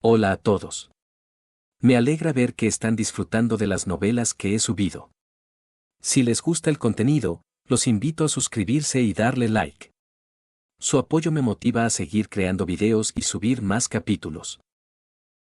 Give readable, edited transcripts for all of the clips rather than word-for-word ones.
Hola a todos. Me alegra ver que están disfrutando de las novelas que he subido. Si les gusta el contenido, los invito a suscribirse y darle like. Su apoyo me motiva a seguir creando videos y subir más capítulos.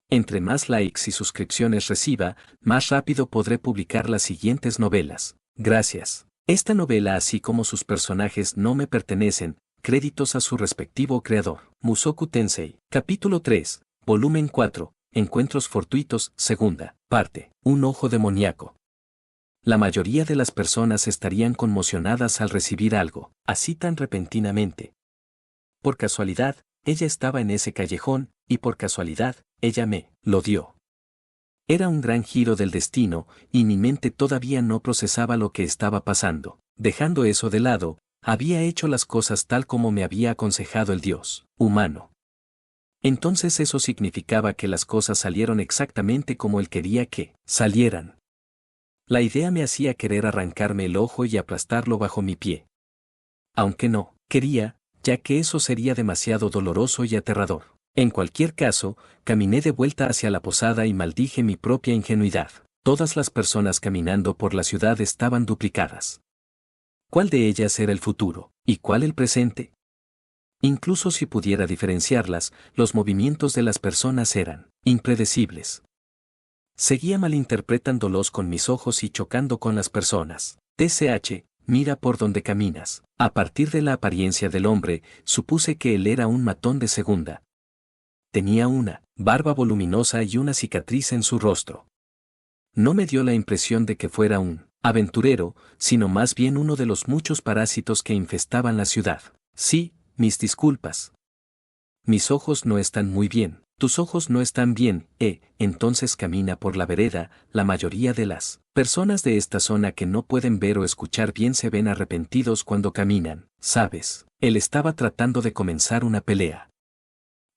Entre más likes y suscripciones reciba, más rápido podré publicar las siguientes novelas. Gracias. Esta novela, así como sus personajes, no me pertenecen, créditos a su respectivo creador. Mushoku Tensei, capítulo 3, volumen 4, Encuentros fortuitos, segunda parte. Un ojo demoníaco. La mayoría de las personas estarían conmocionadas al recibir algo, así tan repentinamente. Por casualidad, ella estaba en ese callejón, y por casualidad, ella me lo dio. Era un gran giro del destino, y mi mente todavía no procesaba lo que estaba pasando. Dejando eso de lado, había hecho las cosas tal como me había aconsejado el Dios humano. Entonces eso significaba que las cosas salieron exactamente como él quería que salieran. La idea me hacía querer arrancarme el ojo y aplastarlo bajo mi pie. Aunque no quería, ya que eso sería demasiado doloroso y aterrador. En cualquier caso, caminé de vuelta hacia la posada y maldije mi propia ingenuidad. Todas las personas caminando por la ciudad estaban duplicadas. ¿Cuál de ellas era el futuro, y cuál el presente? Incluso si pudiera diferenciarlas, los movimientos de las personas eran impredecibles. Seguía malinterpretándolos con mis ojos y chocando con las personas. TCH, mira por donde caminas. A partir de la apariencia del hombre, supuse que él era un matón de segunda. Tenía una barba voluminosa y una cicatriz en su rostro. No me dio la impresión de que fuera un aventurero, sino más bien uno de los muchos parásitos que infestaban la ciudad. Sí, mis disculpas. Mis ojos no están muy bien, tus ojos no están bien, entonces camina por la vereda. La mayoría de las personas de esta zona que no pueden ver o escuchar bien se ven arrepentidos cuando caminan, ¿sabes? Él estaba tratando de comenzar una pelea.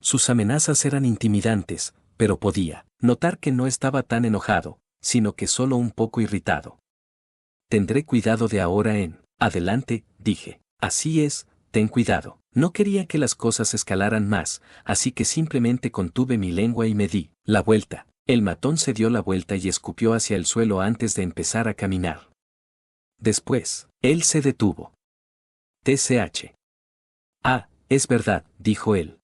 Sus amenazas eran intimidantes, pero podía notar que no estaba tan enojado, sino que solo un poco irritado. Tendré cuidado de ahora en adelante, dije. Así es, ten cuidado. No quería que las cosas escalaran más, así que simplemente contuve mi lengua y me di la vuelta. El matón se dio la vuelta y escupió hacia el suelo antes de empezar a caminar. Después, él se detuvo. TCH. Ah, es verdad, dijo él.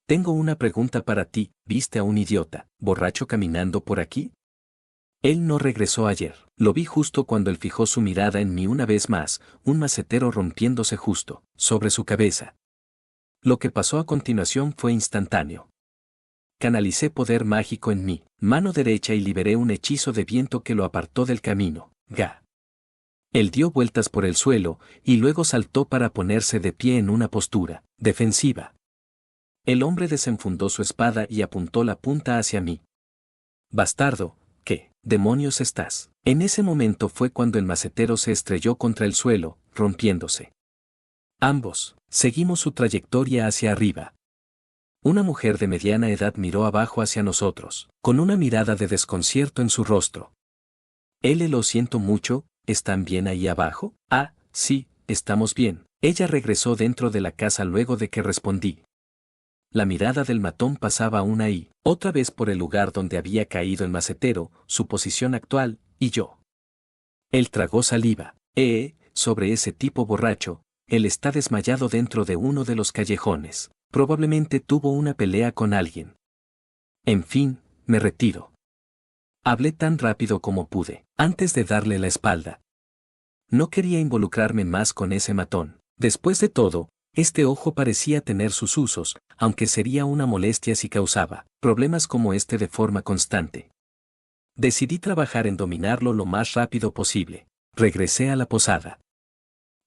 Tengo una pregunta para ti, ¿viste a un idiota, borracho caminando por aquí? Él no regresó ayer. Lo vi justo cuando él fijó su mirada en mí una vez más, un macetero rompiéndose justo sobre su cabeza. Lo que pasó a continuación fue instantáneo. Canalicé poder mágico en mi mano derecha y liberé un hechizo de viento que lo apartó del camino. Ga. Él dio vueltas por el suelo, y luego saltó para ponerse de pie en una postura defensiva. El hombre desenfundó su espada y apuntó la punta hacia mí. Bastardo, ¿qué demonios estás? En ese momento fue cuando el macetero se estrelló contra el suelo, rompiéndose. Ambos seguimos su trayectoria hacia arriba. Una mujer de mediana edad miró abajo hacia nosotros, con una mirada de desconcierto en su rostro. Lo siento mucho, ¿están bien ahí abajo? Ah, sí, estamos bien. Ella regresó dentro de la casa luego de que respondí. La mirada del matón pasaba una y otra vez por el lugar donde había caído el macetero, su posición actual, y yo. Él tragó saliva. Sobre ese tipo borracho, él está desmayado dentro de uno de los callejones. Probablemente tuvo una pelea con alguien. En fin, me retiro. Hablé tan rápido como pude, antes de darle la espalda. No quería involucrarme más con ese matón. Después de todo, este ojo parecía tener sus usos, aunque sería una molestia si causaba problemas como este de forma constante. Decidí trabajar en dominarlo lo más rápido posible. Regresé a la posada.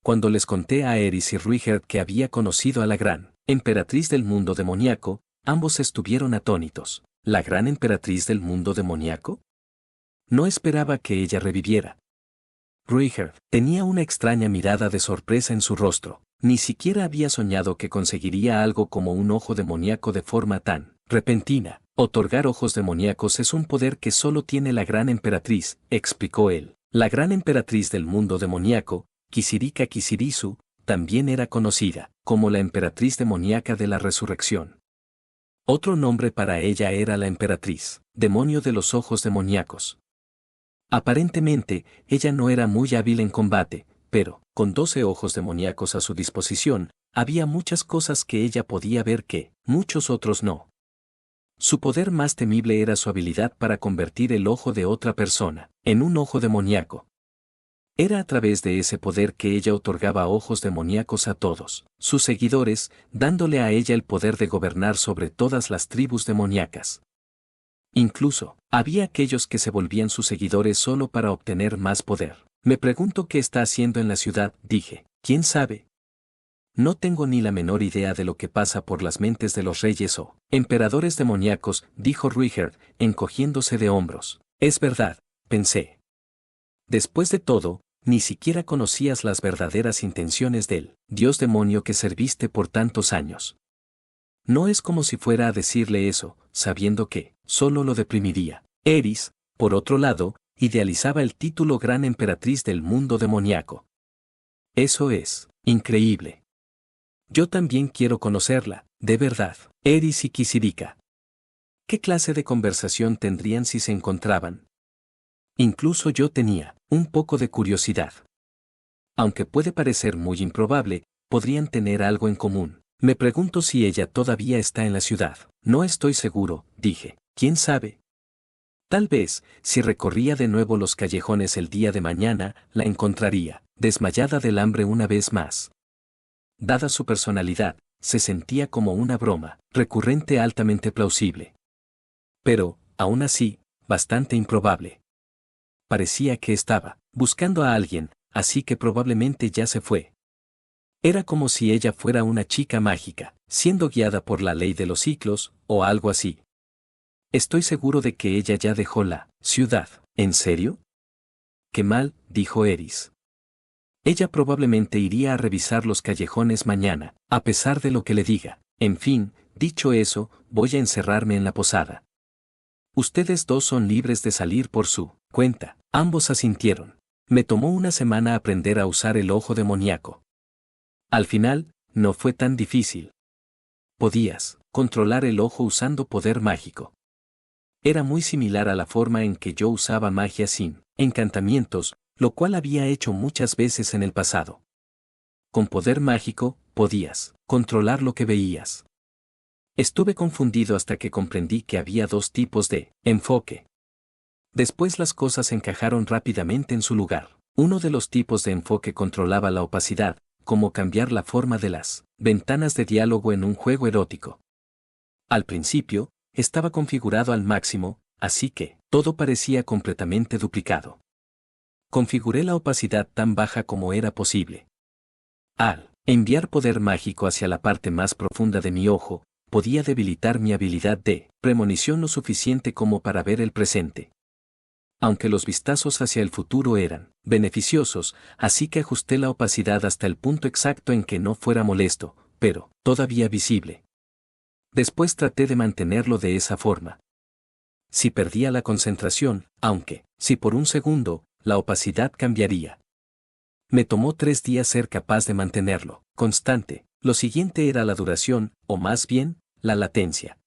Cuando les conté a Eris y Ruigerd que había conocido a la gran emperatriz del mundo demoníaco, ambos estuvieron atónitos. ¿La gran emperatriz del mundo demoníaco? No esperaba que ella reviviera. Ruigerd tenía una extraña mirada de sorpresa en su rostro. Ni siquiera había soñado que conseguiría algo como un ojo demoníaco de forma tan repentina. Otorgar ojos demoníacos es un poder que solo tiene la gran emperatriz, explicó él. La gran emperatriz del mundo demoníaco, Kisirika Kisirisu, también era conocida como la emperatriz demoníaca de la resurrección. Otro nombre para ella era la emperatriz, demonio de los ojos demoníacos. Aparentemente, ella no era muy hábil en combate, pero, con 12 ojos demoníacos a su disposición, había muchas cosas que ella podía ver que muchos otros no. Su poder más temible era su habilidad para convertir el ojo de otra persona en un ojo demoníaco. Era a través de ese poder que ella otorgaba ojos demoníacos a todos sus seguidores, dándole a ella el poder de gobernar sobre todas las tribus demoníacas. Incluso, había aquellos que se volvían sus seguidores solo para obtener más poder. Me pregunto qué está haciendo en la ciudad, dije. ¿Quién sabe? No tengo ni la menor idea de lo que pasa por las mentes de los reyes o emperadores demoníacos, dijo Ruiger, encogiéndose de hombros. Es verdad, pensé. Después de todo, ni siquiera conocías las verdaderas intenciones del dios demonio que serviste por tantos años. No es como si fuera a decirle eso, sabiendo que solo lo deprimiría. Eris, por otro lado, idealizaba el título Gran Emperatriz del mundo demoníaco. Eso es increíble. Yo también quiero conocerla, de verdad. Eris y Kisirika. ¿Qué clase de conversación tendrían si se encontraban? Incluso yo tenía un poco de curiosidad. Aunque puede parecer muy improbable, podrían tener algo en común. Me pregunto si ella todavía está en la ciudad. No estoy seguro, dije. ¿Quién sabe? Tal vez, si recorría de nuevo los callejones el día de mañana, la encontraría, desmayada del hambre una vez más. Dada su personalidad, se sentía como una broma, recurrente altamente plausible. Pero, aún así, bastante improbable. Parecía que estaba buscando a alguien, así que probablemente ya se fue. Era como si ella fuera una chica mágica, siendo guiada por la ley de los ciclos, o algo así. Estoy seguro de que ella ya dejó la ciudad. ¿En serio? Qué mal, dijo Eris. Ella probablemente iría a revisar los callejones mañana, a pesar de lo que le diga. En fin, dicho eso, voy a encerrarme en la posada. Ustedes dos son libres de salir por su cuenta. Ambos asintieron. Me tomó una semana aprender a usar el ojo demoníaco. Al final, no fue tan difícil. Podías controlar el ojo usando poder mágico. Era muy similar a la forma en que yo usaba magia sin encantamientos, lo cual había hecho muchas veces en el pasado. Con poder mágico, podías controlar lo que veías. Estuve confundido hasta que comprendí que había dos tipos de enfoque. Después las cosas encajaron rápidamente en su lugar. Uno de los tipos de enfoque controlaba la opacidad, como cambiar la forma de las ventanas de diálogo en un juego erótico. Al principio, estaba configurado al máximo, así que todo parecía completamente duplicado. Configuré la opacidad tan baja como era posible. Al enviar poder mágico hacia la parte más profunda de mi ojo, podía debilitar mi habilidad de premonición lo suficiente como para ver el presente. Aunque los vistazos hacia el futuro eran beneficiosos, así que ajusté la opacidad hasta el punto exacto en que no fuera molesto, pero todavía visible. Después traté de mantenerlo de esa forma. Si perdía la concentración, aunque, si por un segundo, la opacidad cambiaría. Me tomó 3 días ser capaz de mantenerlo constante. Lo siguiente era la duración, o más bien, la latencia.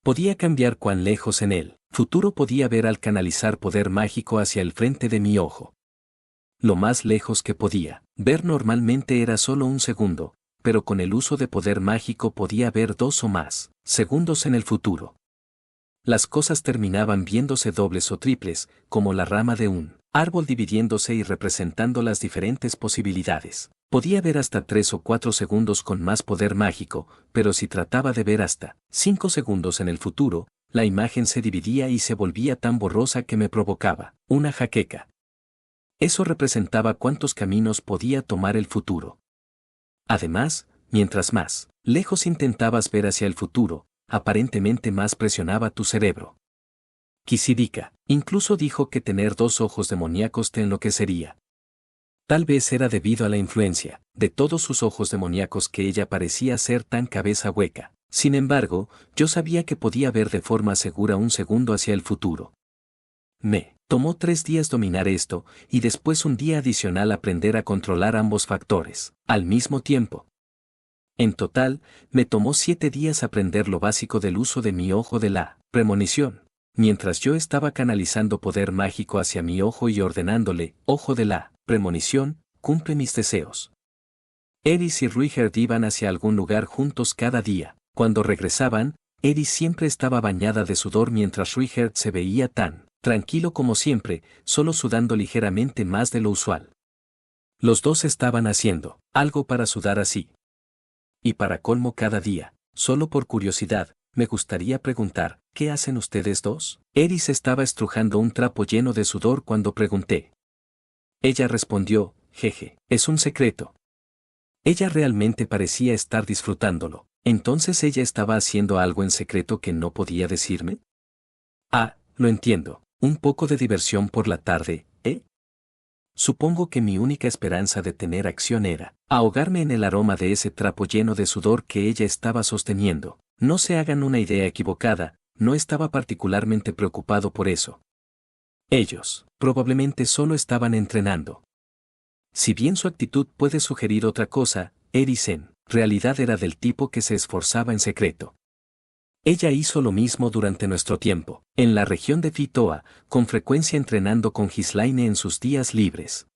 Podía cambiar cuán lejos en el futuro podía ver al canalizar poder mágico hacia el frente de mi ojo. Lo más lejos que podía ver normalmente era solo un segundo, pero con el uso de poder mágico podía ver 2 o más segundos en el futuro. Las cosas terminaban viéndose dobles o triples, como la rama de un árbol dividiéndose y representando las diferentes posibilidades. Podía ver hasta 3 o 4 segundos con más poder mágico, pero si trataba de ver hasta 5 segundos en el futuro, la imagen se dividía y se volvía tan borrosa que me provocaba una jaqueca. Eso representaba cuántos caminos podía tomar el futuro. Además, mientras más lejos intentabas ver hacia el futuro, aparentemente más presionaba tu cerebro. Kisirika incluso dijo que tener 2 ojos demoníacos te enloquecería. Tal vez era debido a la influencia de todos sus ojos demoníacos que ella parecía ser tan cabeza hueca. Sin embargo, yo sabía que podía ver de forma segura un segundo hacia el futuro. Me tomó 3 días dominar esto, y después un día adicional aprender a controlar ambos factores al mismo tiempo. En total, me tomó 7 días aprender lo básico del uso de mi ojo de la premonición. Mientras yo estaba canalizando poder mágico hacia mi ojo y ordenándole, ojo de la premonición, cumple mis deseos. Eris y Ruigerd iban hacia algún lugar juntos cada día. Cuando regresaban, Eris siempre estaba bañada de sudor mientras Ruigerd se veía tan tranquilo como siempre, solo sudando ligeramente más de lo usual. Los dos estaban haciendo algo para sudar así. Y para colmo cada día, solo por curiosidad, me gustaría preguntar, ¿qué hacen ustedes dos? Eris estaba estrujando un trapo lleno de sudor cuando pregunté. Ella respondió, jeje, es un secreto. Ella realmente parecía estar disfrutándolo. ¿Entonces ella estaba haciendo algo en secreto que no podía decirme? Ah, lo entiendo. Un poco de diversión por la tarde, ¿eh? Supongo que mi única esperanza de tener acción era ahogarme en el aroma de ese trapo lleno de sudor que ella estaba sosteniendo. No se hagan una idea equivocada, no estaba particularmente preocupado por eso. Ellos, probablemente solo estaban entrenando. Si bien su actitud puede sugerir otra cosa, Eris en realidad era del tipo que se esforzaba en secreto. Ella hizo lo mismo durante nuestro tiempo, en la región de Fitoa, con frecuencia entrenando con Ghislaine en sus días libres.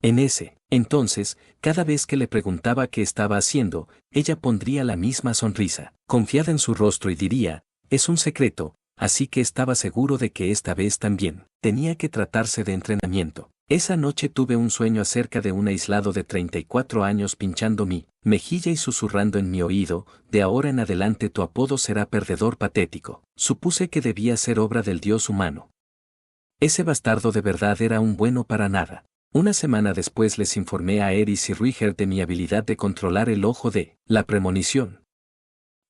En ese entonces, cada vez que le preguntaba qué estaba haciendo, ella pondría la misma sonrisa, confiada en su rostro y diría, es un secreto, así que estaba seguro de que esta vez también tenía que tratarse de entrenamiento. Esa noche tuve un sueño acerca de un aislado de 34 años pinchando mi mejilla y susurrando en mi oído, de ahora en adelante tu apodo será perdedor patético. Supuse que debía ser obra del dios humano. Ese bastardo de verdad era un bueno para nada. Una semana después les informé a Eris y Ruigerd de mi habilidad de controlar el ojo de la premonición.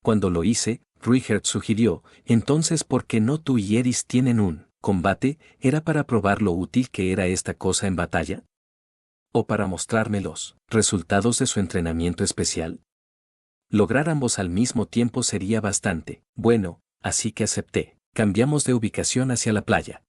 Cuando lo hice, Ruigerd sugirió, entonces ¿por qué no tú y Eris tienen un combate? ¿Era para probar lo útil que era esta cosa en batalla? ¿O para mostrarme los resultados de su entrenamiento especial? Lograr ambos al mismo tiempo sería bastante bueno, así que acepté. Cambiamos de ubicación hacia la playa.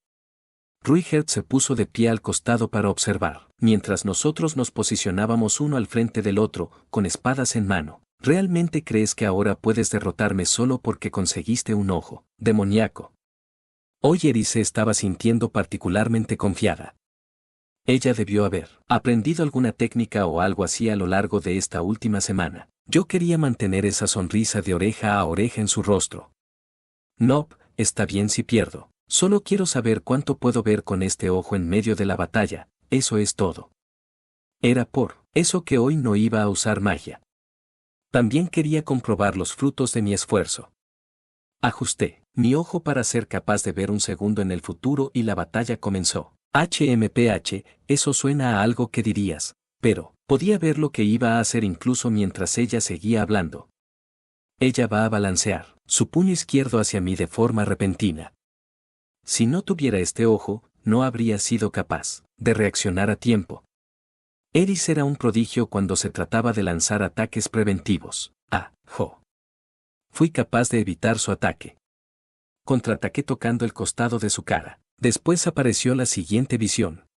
Ruigerd se puso de pie al costado para observar, mientras nosotros nos posicionábamos uno al frente del otro, con espadas en mano. ¿Realmente crees que ahora puedes derrotarme solo porque conseguiste un ojo demoníaco? Hoy Eris se estaba sintiendo particularmente confiada. Ella debió haber aprendido alguna técnica o algo así a lo largo de esta última semana. Yo quería mantener esa sonrisa de oreja a oreja en su rostro. Nope, está bien si pierdo. Solo quiero saber cuánto puedo ver con este ojo en medio de la batalla, eso es todo. Era por eso que hoy no iba a usar magia. También quería comprobar los frutos de mi esfuerzo. Ajusté mi ojo para ser capaz de ver un segundo en el futuro y la batalla comenzó. HMPH, eso suena a algo que dirías, pero podía ver lo que iba a hacer incluso mientras ella seguía hablando. Ella va a balancear su puño izquierdo hacia mí de forma repentina. Si no tuviera este ojo, no habría sido capaz de reaccionar a tiempo. Eris era un prodigio cuando se trataba de lanzar ataques preventivos. Fui capaz de evitar su ataque. Contraataqué tocando el costado de su cara. Después apareció la siguiente visión.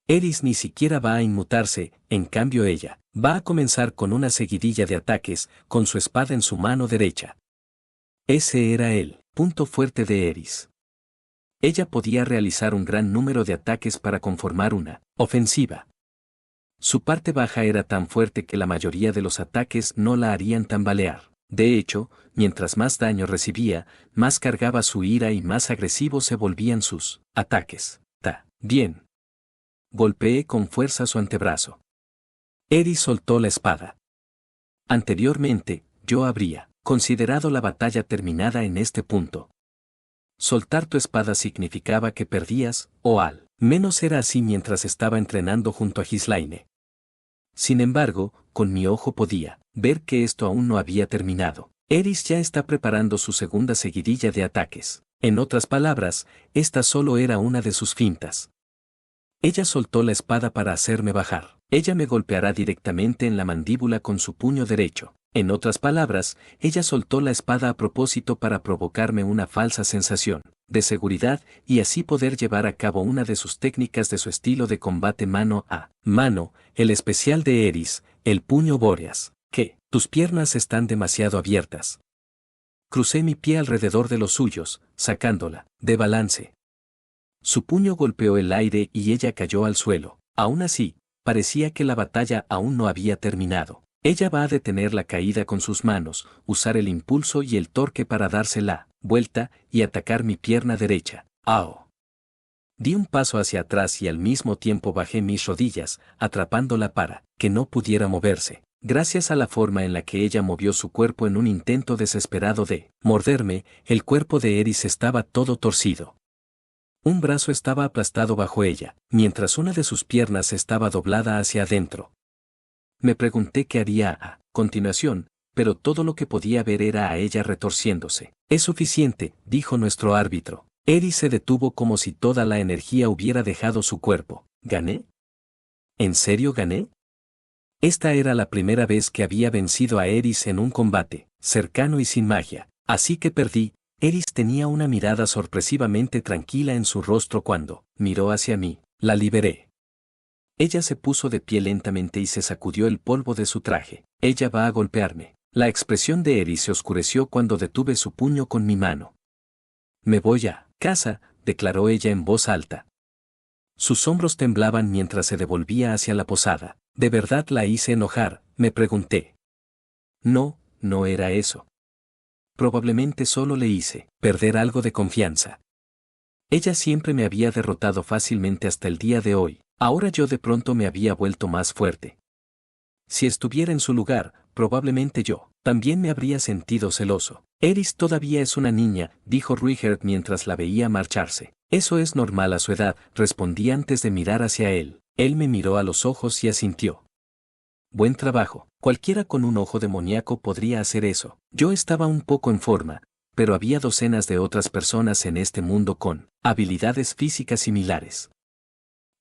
Eris ni siquiera va a inmutarse, en cambio ella va a comenzar con una seguidilla de ataques, con su espada en su mano derecha. Ese era el punto fuerte de Eris. Ella podía realizar un gran número de ataques para conformar una ofensiva. Su parte baja era tan fuerte que la mayoría de los ataques no la harían tambalear. De hecho, mientras más daño recibía, más cargaba su ira y más agresivos se volvían sus ataques. Bien. Golpeé con fuerza su antebrazo. Eris soltó la espada. Anteriormente, yo habría considerado la batalla terminada en este punto. Soltar tu espada significaba que perdías, o al menos era así mientras estaba entrenando junto a Ghislaine. Sin embargo, con mi ojo podía ver que esto aún no había terminado. Eris ya está preparando su segunda seguidilla de ataques. En otras palabras, esta solo era una de sus fintas. Ella soltó la espada para hacerme bajar. Ella me golpeará directamente en la mandíbula con su puño derecho. En otras palabras, ella soltó la espada a propósito para provocarme una falsa sensación de seguridad y así poder llevar a cabo una de sus técnicas de su estilo de combate mano a mano, el especial de Eris, el puño Boreas, que Tus piernas están demasiado abiertas. Crucé mi pie alrededor de los suyos, sacándola de balance. Su puño golpeó el aire y ella cayó al suelo. Aún así, parecía que la batalla aún no había terminado. Ella va a detener la caída con sus manos, usar el impulso y el torque para darse la vuelta y atacar mi pierna derecha. ¡Au! Di un paso hacia atrás y al mismo tiempo bajé mis rodillas, atrapándola para que no pudiera moverse. Gracias a la forma en la que ella movió su cuerpo en un intento desesperado de morderme, el cuerpo de Eris estaba todo torcido. Un brazo estaba aplastado bajo ella, mientras una de sus piernas estaba doblada hacia adentro. Me pregunté qué haría a continuación, pero todo lo que podía ver era a ella retorciéndose. Es suficiente, dijo nuestro árbitro. Eris se detuvo como si toda la energía hubiera dejado su cuerpo. ¿Gané? ¿En serio gané? Esta era la primera vez que había vencido a Eris en un combate, cercano y sin magia, así que perdí. Eris tenía una mirada sorpresivamente tranquila en su rostro cuando miró hacia mí. La liberé. Ella se puso de pie lentamente y se sacudió el polvo de su traje. Ella va a golpearme. La expresión de Eris se oscureció cuando detuve su puño con mi mano. Me voy a casa, declaró ella en voz alta. Sus hombros temblaban mientras se devolvía hacia la posada. ¿De verdad la hice enojar?, me pregunté. No, no era eso. Probablemente solo le hice perder algo de confianza. Ella siempre me había derrotado fácilmente hasta el día de hoy. Ahora yo de pronto me había vuelto más fuerte. Si estuviera en su lugar, probablemente yo también me habría sentido celoso. Eris todavía es una niña, dijo Ruigert mientras la veía marcharse. Eso es normal a su edad, respondí antes de mirar hacia él. Él me miró a los ojos y asintió. Buen trabajo. Cualquiera con un ojo demoníaco podría hacer eso. Yo estaba un poco en forma, pero había docenas de otras personas en este mundo con habilidades físicas similares.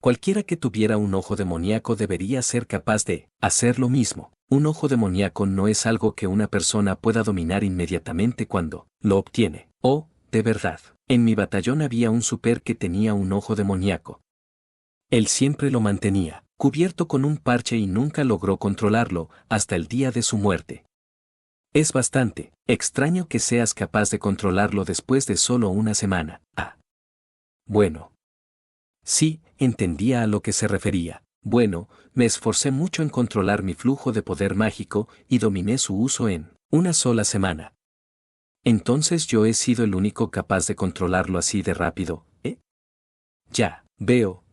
Cualquiera que tuviera un ojo demoníaco debería ser capaz de hacer lo mismo. Un ojo demoníaco no es algo que una persona pueda dominar inmediatamente cuando lo obtiene. Oh, de verdad. En mi batallón había un super que tenía un ojo demoníaco. Él siempre lo mantenía cubierto con un parche y nunca logró controlarlo hasta el día de su muerte. Es bastante extraño que seas capaz de controlarlo después de solo una semana. Ah. Bueno. Sí, entendía a lo que se refería. Bueno, me esforcé mucho en controlar mi flujo de poder mágico y dominé su uso en una sola semana. Entonces yo he sido el único capaz de controlarlo así de rápido, ¿eh? Ya veo.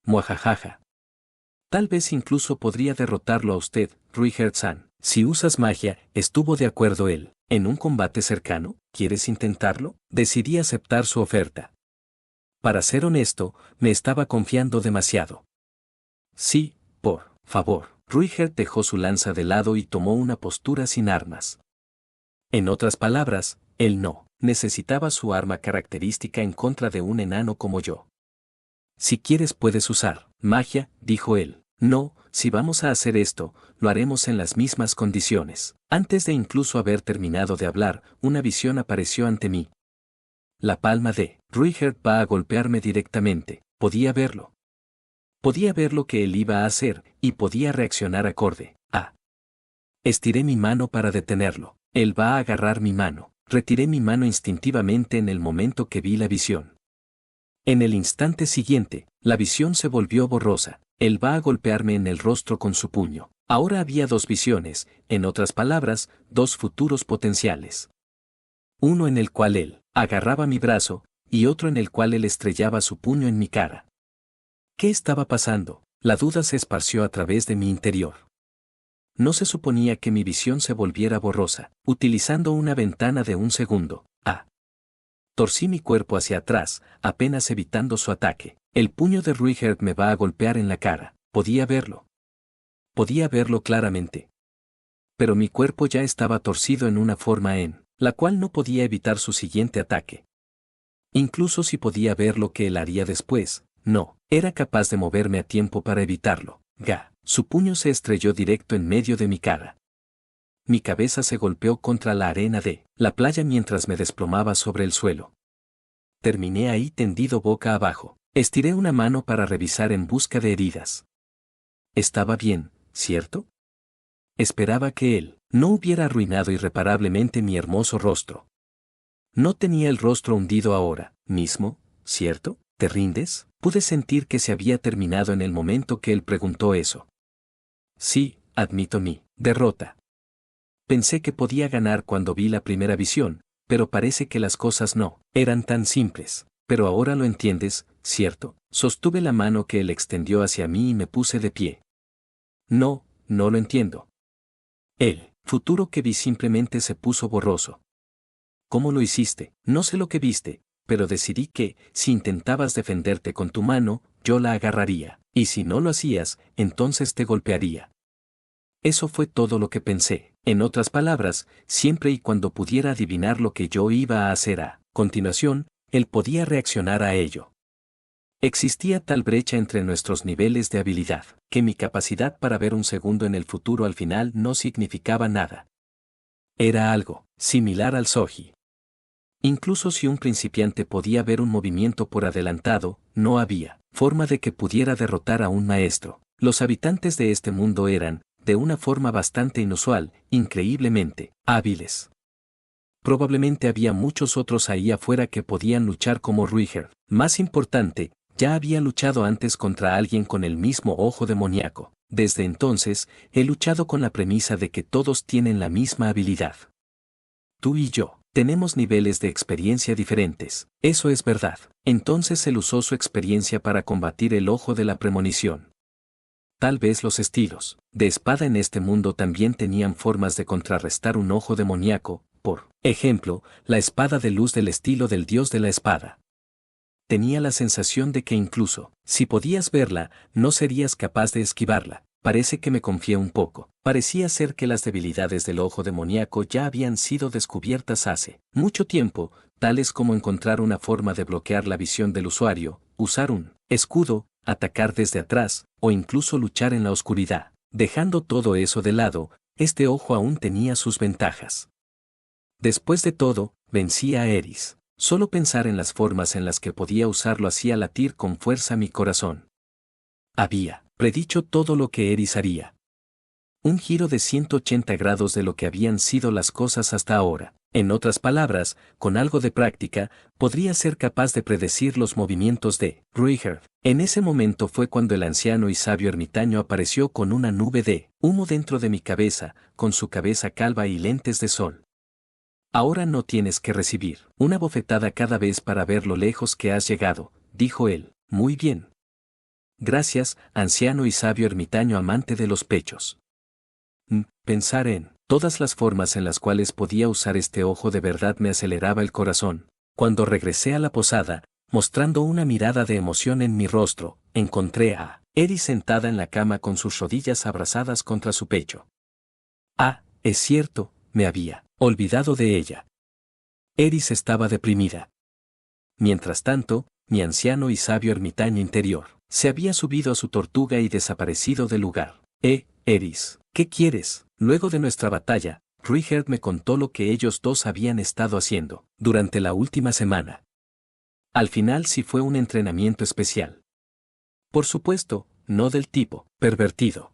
Muajajaja. Tal vez incluso podría derrotarlo a usted, Ruigert-san. Si usas magia, estuvo de acuerdo él. ¿En un combate cercano? ¿Quieres intentarlo? Decidí aceptar su oferta. Para ser honesto, me estaba confiando demasiado. Sí, por favor. Ruigert dejó su lanza de lado y tomó una postura sin armas. En otras palabras, él no necesitaba su arma característica en contra de un enano como yo. Si quieres puedes usar magia, dijo él. No, si vamos a hacer esto, lo haremos en las mismas condiciones. Antes de incluso haber terminado de hablar, una visión apareció ante mí. La palma de Ruigert va a golpearme directamente. Podía verlo. Podía ver lo que él iba a hacer, y podía reaccionar acorde. Ah. Estiré mi mano para detenerlo. Él va a agarrar mi mano. Retiré mi mano instintivamente en el momento que vi la visión. En el instante siguiente, la visión se volvió borrosa. Él va a golpearme en el rostro con su puño. Ahora había dos visiones, en otras palabras, dos futuros potenciales. Uno en el cual él agarraba mi brazo, y otro en el cual él estrellaba su puño en mi cara. ¿Qué estaba pasando? La duda se esparció a través de mi interior. No se suponía que mi visión se volviera borrosa, utilizando una ventana de un segundo. Ah. Torcí mi cuerpo hacia atrás, apenas evitando su ataque. El puño de Ruigert me va a golpear en la cara. Podía verlo. Podía verlo claramente. Pero mi cuerpo ya estaba torcido en una forma en la cual no podía evitar su siguiente ataque. Incluso si podía ver lo que él haría después, no era capaz de moverme a tiempo para evitarlo. Su puño se estrelló directo en medio de mi cara. Mi cabeza se golpeó contra la arena de la playa mientras me desplomaba sobre el suelo. Terminé ahí tendido boca abajo. Estiré una mano para revisar en busca de heridas. Estaba bien, ¿cierto? esperaba que él no hubiera arruinado irreparablemente mi hermoso rostro. No tenía el rostro hundido ahora mismo, ¿cierto? ¿Te rindes? Pude sentir que se había terminado en el momento que él preguntó eso. Sí, admito mi derrota. Pensé que podía ganar cuando vi la primera visión, pero parece que las cosas no eran tan simples. Pero ahora lo entiendes, ¿cierto? Sostuve la mano que él extendió hacia mí y me puse de pie. No, no lo entiendo. El futuro que vi simplemente se puso borroso. ¿Cómo lo hiciste? No sé lo que viste, pero decidí que, si intentabas defenderte con tu mano, yo la agarraría, y si no lo hacías, entonces te golpearía. Eso fue todo lo que pensé. En otras palabras, siempre y cuando pudiera adivinar lo que yo iba a hacer a continuación, él podía reaccionar a ello. Existía tal brecha entre nuestros niveles de habilidad, que mi capacidad para ver un segundo en el futuro al final no significaba nada. Era algo similar al Soji. Incluso si un principiante podía ver un movimiento por adelantado, no había forma de que pudiera derrotar a un maestro. Los habitantes de este mundo eran, de una forma bastante inusual, increíblemente hábiles. Probablemente había muchos otros ahí afuera que podían luchar como Ruiger. Más importante, ya había luchado antes contra alguien con el mismo ojo demoníaco. Desde entonces, he luchado con la premisa de que todos tienen la misma habilidad. Tú y yo tenemos niveles de experiencia diferentes. Eso es verdad. Entonces él usó su experiencia para combatir el ojo de la premonición. Tal vez los estilos de espada en este mundo también tenían formas de contrarrestar un ojo demoníaco, por ejemplo, la espada de luz del estilo del dios de la espada. Tenía la sensación de que incluso, si podías verla, no serías capaz de esquivarla. Parece que me confié un poco. Parecía ser que las debilidades del ojo demoníaco ya habían sido descubiertas hace mucho tiempo, tales como encontrar una forma de bloquear la visión del usuario, usar un escudo, atacar desde atrás, o incluso luchar en la oscuridad. Dejando todo eso de lado, este ojo aún tenía sus ventajas. Después de todo, vencía a Eris. Solo pensar en las formas en las que podía usarlo hacía latir con fuerza mi corazón. Había predicho todo lo que Eris haría. Un giro de 180 grados de lo que habían sido las cosas hasta ahora. En otras palabras, con algo de práctica, podría ser capaz de predecir los movimientos de Ruiger. En ese momento fue cuando el anciano y sabio ermitaño apareció con una nube de humo dentro de mi cabeza, con su cabeza calva y lentes de sol. Ahora no tienes que recibir una bofetada cada vez para ver lo lejos que has llegado, dijo él. Muy bien. Gracias, anciano y sabio ermitaño amante de los pechos. Pensar en todas las formas en las cuales podía usar este ojo de verdad me aceleraba el corazón. Cuando regresé a la posada, mostrando una mirada de emoción en mi rostro, encontré a Eris sentada en la cama con sus rodillas abrazadas contra su pecho. Ah, es cierto, me había olvidado de ella. Eris estaba deprimida. Mientras tanto, mi anciano y sabio ermitaño interior se había subido a su tortuga y desaparecido del lugar. Eris, ¿qué quieres? Luego de nuestra batalla, Ruiger me contó lo que ellos dos habían estado haciendo durante la última semana. Al final sí fue un entrenamiento especial. Por supuesto, no del tipo pervertido.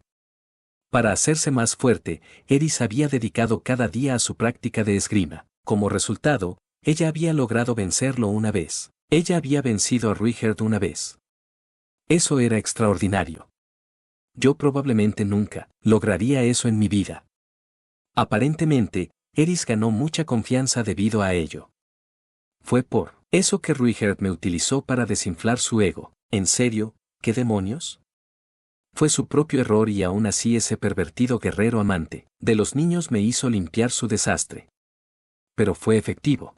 Para hacerse más fuerte, Eris había dedicado cada día a su práctica de esgrima. Como resultado, ella había logrado vencerlo una vez. Ella había vencido a Ruiger una vez. Eso era extraordinario. Yo probablemente nunca lograría eso en mi vida. Aparentemente, Eris ganó mucha confianza debido a ello. Fue por eso que Ruiger me utilizó para desinflar su ego. ¿En serio? ¿Qué demonios? Fue su propio error y aún así ese pervertido guerrero amante de los niños me hizo limpiar su desastre. Pero fue efectivo.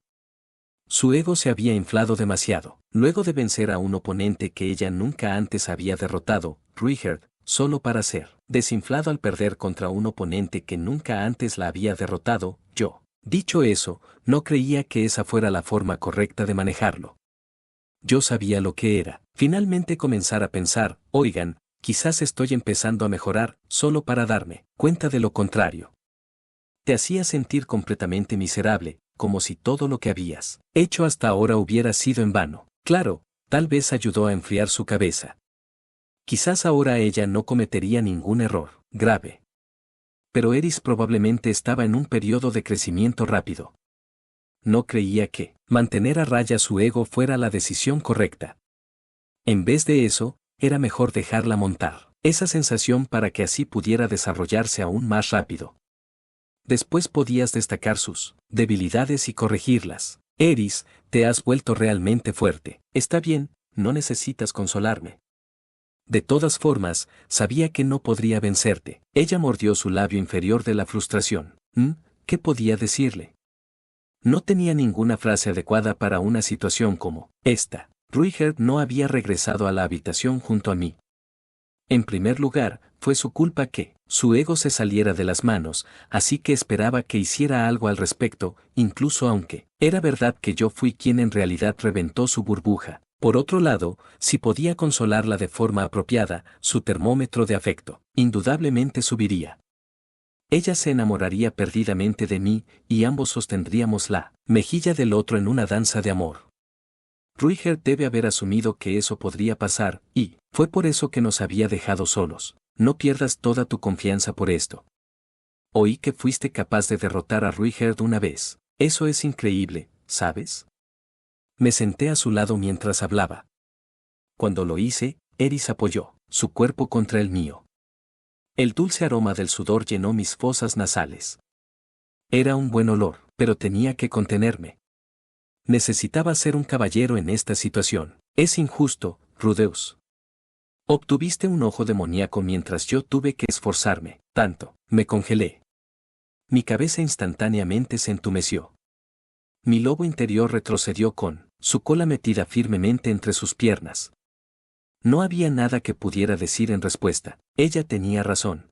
Su ego se había inflado demasiado. Luego de vencer a un oponente que ella nunca antes había derrotado, Ruiger, solo para ser desinflado al perder contra un oponente que nunca antes la había derrotado, yo. Dicho eso, no creía que esa fuera la forma correcta de manejarlo. Yo sabía lo que era. Finalmente comenzar a pensar, oigan, quizás estoy empezando a mejorar, solo para darme cuenta de lo contrario. Te hacía sentir completamente miserable, como si todo lo que habías hecho hasta ahora hubiera sido en vano. Claro, tal vez ayudó a enfriar su cabeza. Quizás ahora ella no cometería ningún error grave. Pero Eris probablemente estaba en un periodo de crecimiento rápido. No creía que mantener a raya su ego fuera la decisión correcta. En vez de eso, era mejor dejarla montar esa sensación para que así pudiera desarrollarse aún más rápido. Después podías destacar sus debilidades y corregirlas. Eris, te has vuelto realmente fuerte. Está bien, no necesitas consolarme. De todas formas, sabía que no podría vencerte. Ella mordió su labio inferior de la frustración. ¿Qué podía decirle? No tenía ninguna frase adecuada para una situación como esta. Ruiger no había regresado a la habitación junto a mí. En primer lugar, fue su culpa que su ego se saliera de las manos, así que esperaba que hiciera algo al respecto, incluso aunque era verdad que yo fui quien en realidad reventó su burbuja. Por otro lado, si podía consolarla de forma apropiada, su termómetro de afecto indudablemente subiría. Ella se enamoraría perdidamente de mí, y ambos sostendríamos la mejilla del otro en una danza de amor. Ruiger debe haber asumido que eso podría pasar, y fue por eso que nos había dejado solos. No pierdas toda tu confianza por esto. Oí que fuiste capaz de derrotar a Ruiger de una vez. Eso es increíble, ¿sabes? Me senté a su lado mientras hablaba. Cuando lo hice, Eris apoyó su cuerpo contra el mío. El dulce aroma del sudor llenó mis fosas nasales. Era un buen olor, pero tenía que contenerme. Necesitaba ser un caballero en esta situación. Es injusto, Rudeus. Obtuviste un ojo demoníaco mientras yo tuve que esforzarme tanto. Me congelé. Mi cabeza instantáneamente se entumeció. Mi lobo interior retrocedió con su cola metida firmemente entre sus piernas. No había nada que pudiera decir en respuesta. Ella tenía razón.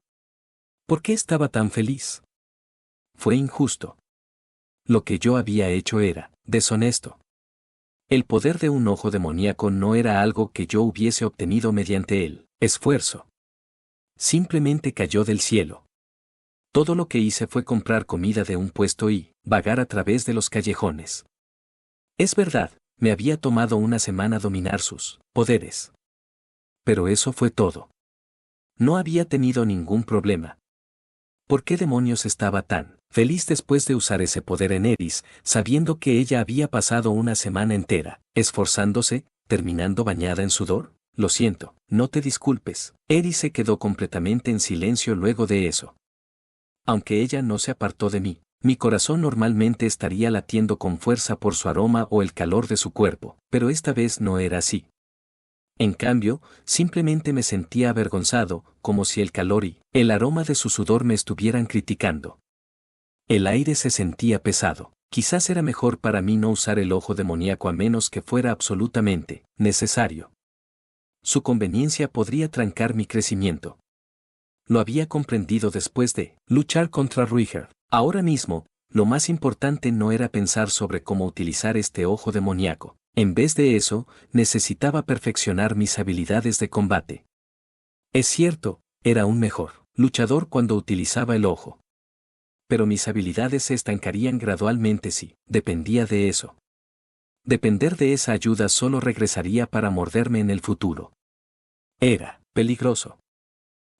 ¿Por qué estaba tan feliz? Fue injusto. Lo que yo había hecho era deshonesto. El poder de un ojo demoníaco no era algo que yo hubiese obtenido mediante el esfuerzo. Simplemente cayó del cielo. Todo lo que hice fue comprar comida de un puesto y vagar a través de los callejones. Es verdad, me había tomado una semana dominar sus poderes. Pero eso fue todo. No había tenido ningún problema. ¿Por qué demonios estaba tan feliz después de usar ese poder en Eris, sabiendo que ella había pasado una semana entera, esforzándose, terminando bañada en sudor? Lo siento, no te disculpes. Eris se quedó completamente en silencio luego de eso. Aunque ella no se apartó de mí, mi corazón normalmente estaría latiendo con fuerza por su aroma o el calor de su cuerpo, pero esta vez no era así. En cambio, simplemente me sentía avergonzado, como si el calor y el aroma de su sudor me estuvieran criticando. El aire se sentía pesado. Quizás era mejor para mí no usar el ojo demoníaco a menos que fuera absolutamente necesario. Su conveniencia podría trancar mi crecimiento. Lo había comprendido después de luchar contra Ruiger. Ahora mismo, lo más importante no era pensar sobre cómo utilizar este ojo demoníaco. En vez de eso, necesitaba perfeccionar mis habilidades de combate. Es cierto, era un mejor luchador cuando utilizaba el ojo. Pero mis habilidades se estancarían gradualmente si dependía de eso. Depender de esa ayuda solo regresaría para morderme en el futuro. Era peligroso.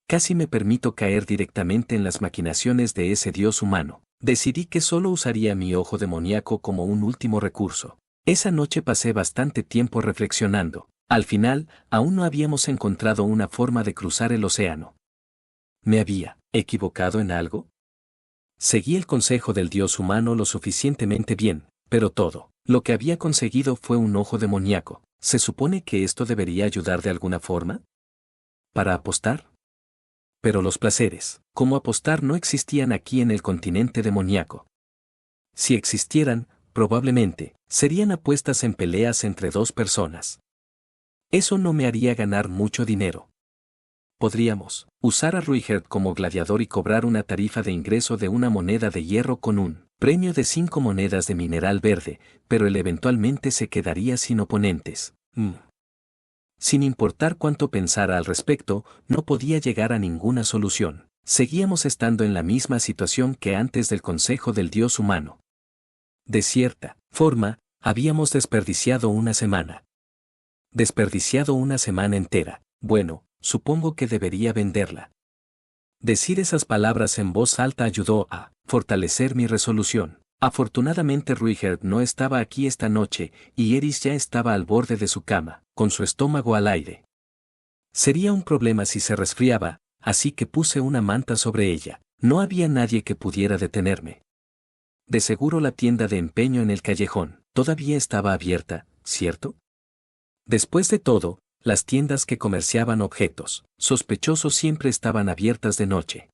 Casi me permito caer directamente en las maquinaciones de ese dios humano. Decidí que solo usaría mi ojo demoníaco como un último recurso. Esa noche pasé bastante tiempo reflexionando. Al final, aún no habíamos encontrado una forma de cruzar el océano. ¿Me había equivocado en algo? Seguí el consejo del dios humano lo suficientemente bien, pero todo lo que había conseguido fue un ojo demoníaco. ¿Se supone que esto debería ayudar de alguna forma? ¿Para apostar? Pero los placeres, como apostar, no existían aquí en el continente demoníaco. Si existieran, probablemente, serían apuestas en peleas entre dos personas. Eso no me haría ganar mucho dinero. Podríamos usar a Ruiger como gladiador y cobrar una tarifa de ingreso de una moneda de hierro con un premio de 5 monedas de mineral verde, pero él eventualmente se quedaría sin oponentes. Sin importar cuánto pensara al respecto, no podía llegar a ninguna solución. Seguíamos estando en la misma situación que antes del consejo del dios humano. De cierta forma, habíamos desperdiciado una semana. Desperdiciado una semana entera. Bueno, supongo que debería venderla. Decir esas palabras en voz alta ayudó a fortalecer mi resolución. Afortunadamente Ruigerd no estaba aquí esta noche y Eris ya estaba al borde de su cama, con su estómago al aire. Sería un problema si se resfriaba, así que puse una manta sobre ella. No había nadie que pudiera detenerme. De seguro la tienda de empeño en el callejón todavía estaba abierta, ¿cierto? Después de todo, las tiendas que comerciaban objetos sospechosos siempre estaban abiertas de noche.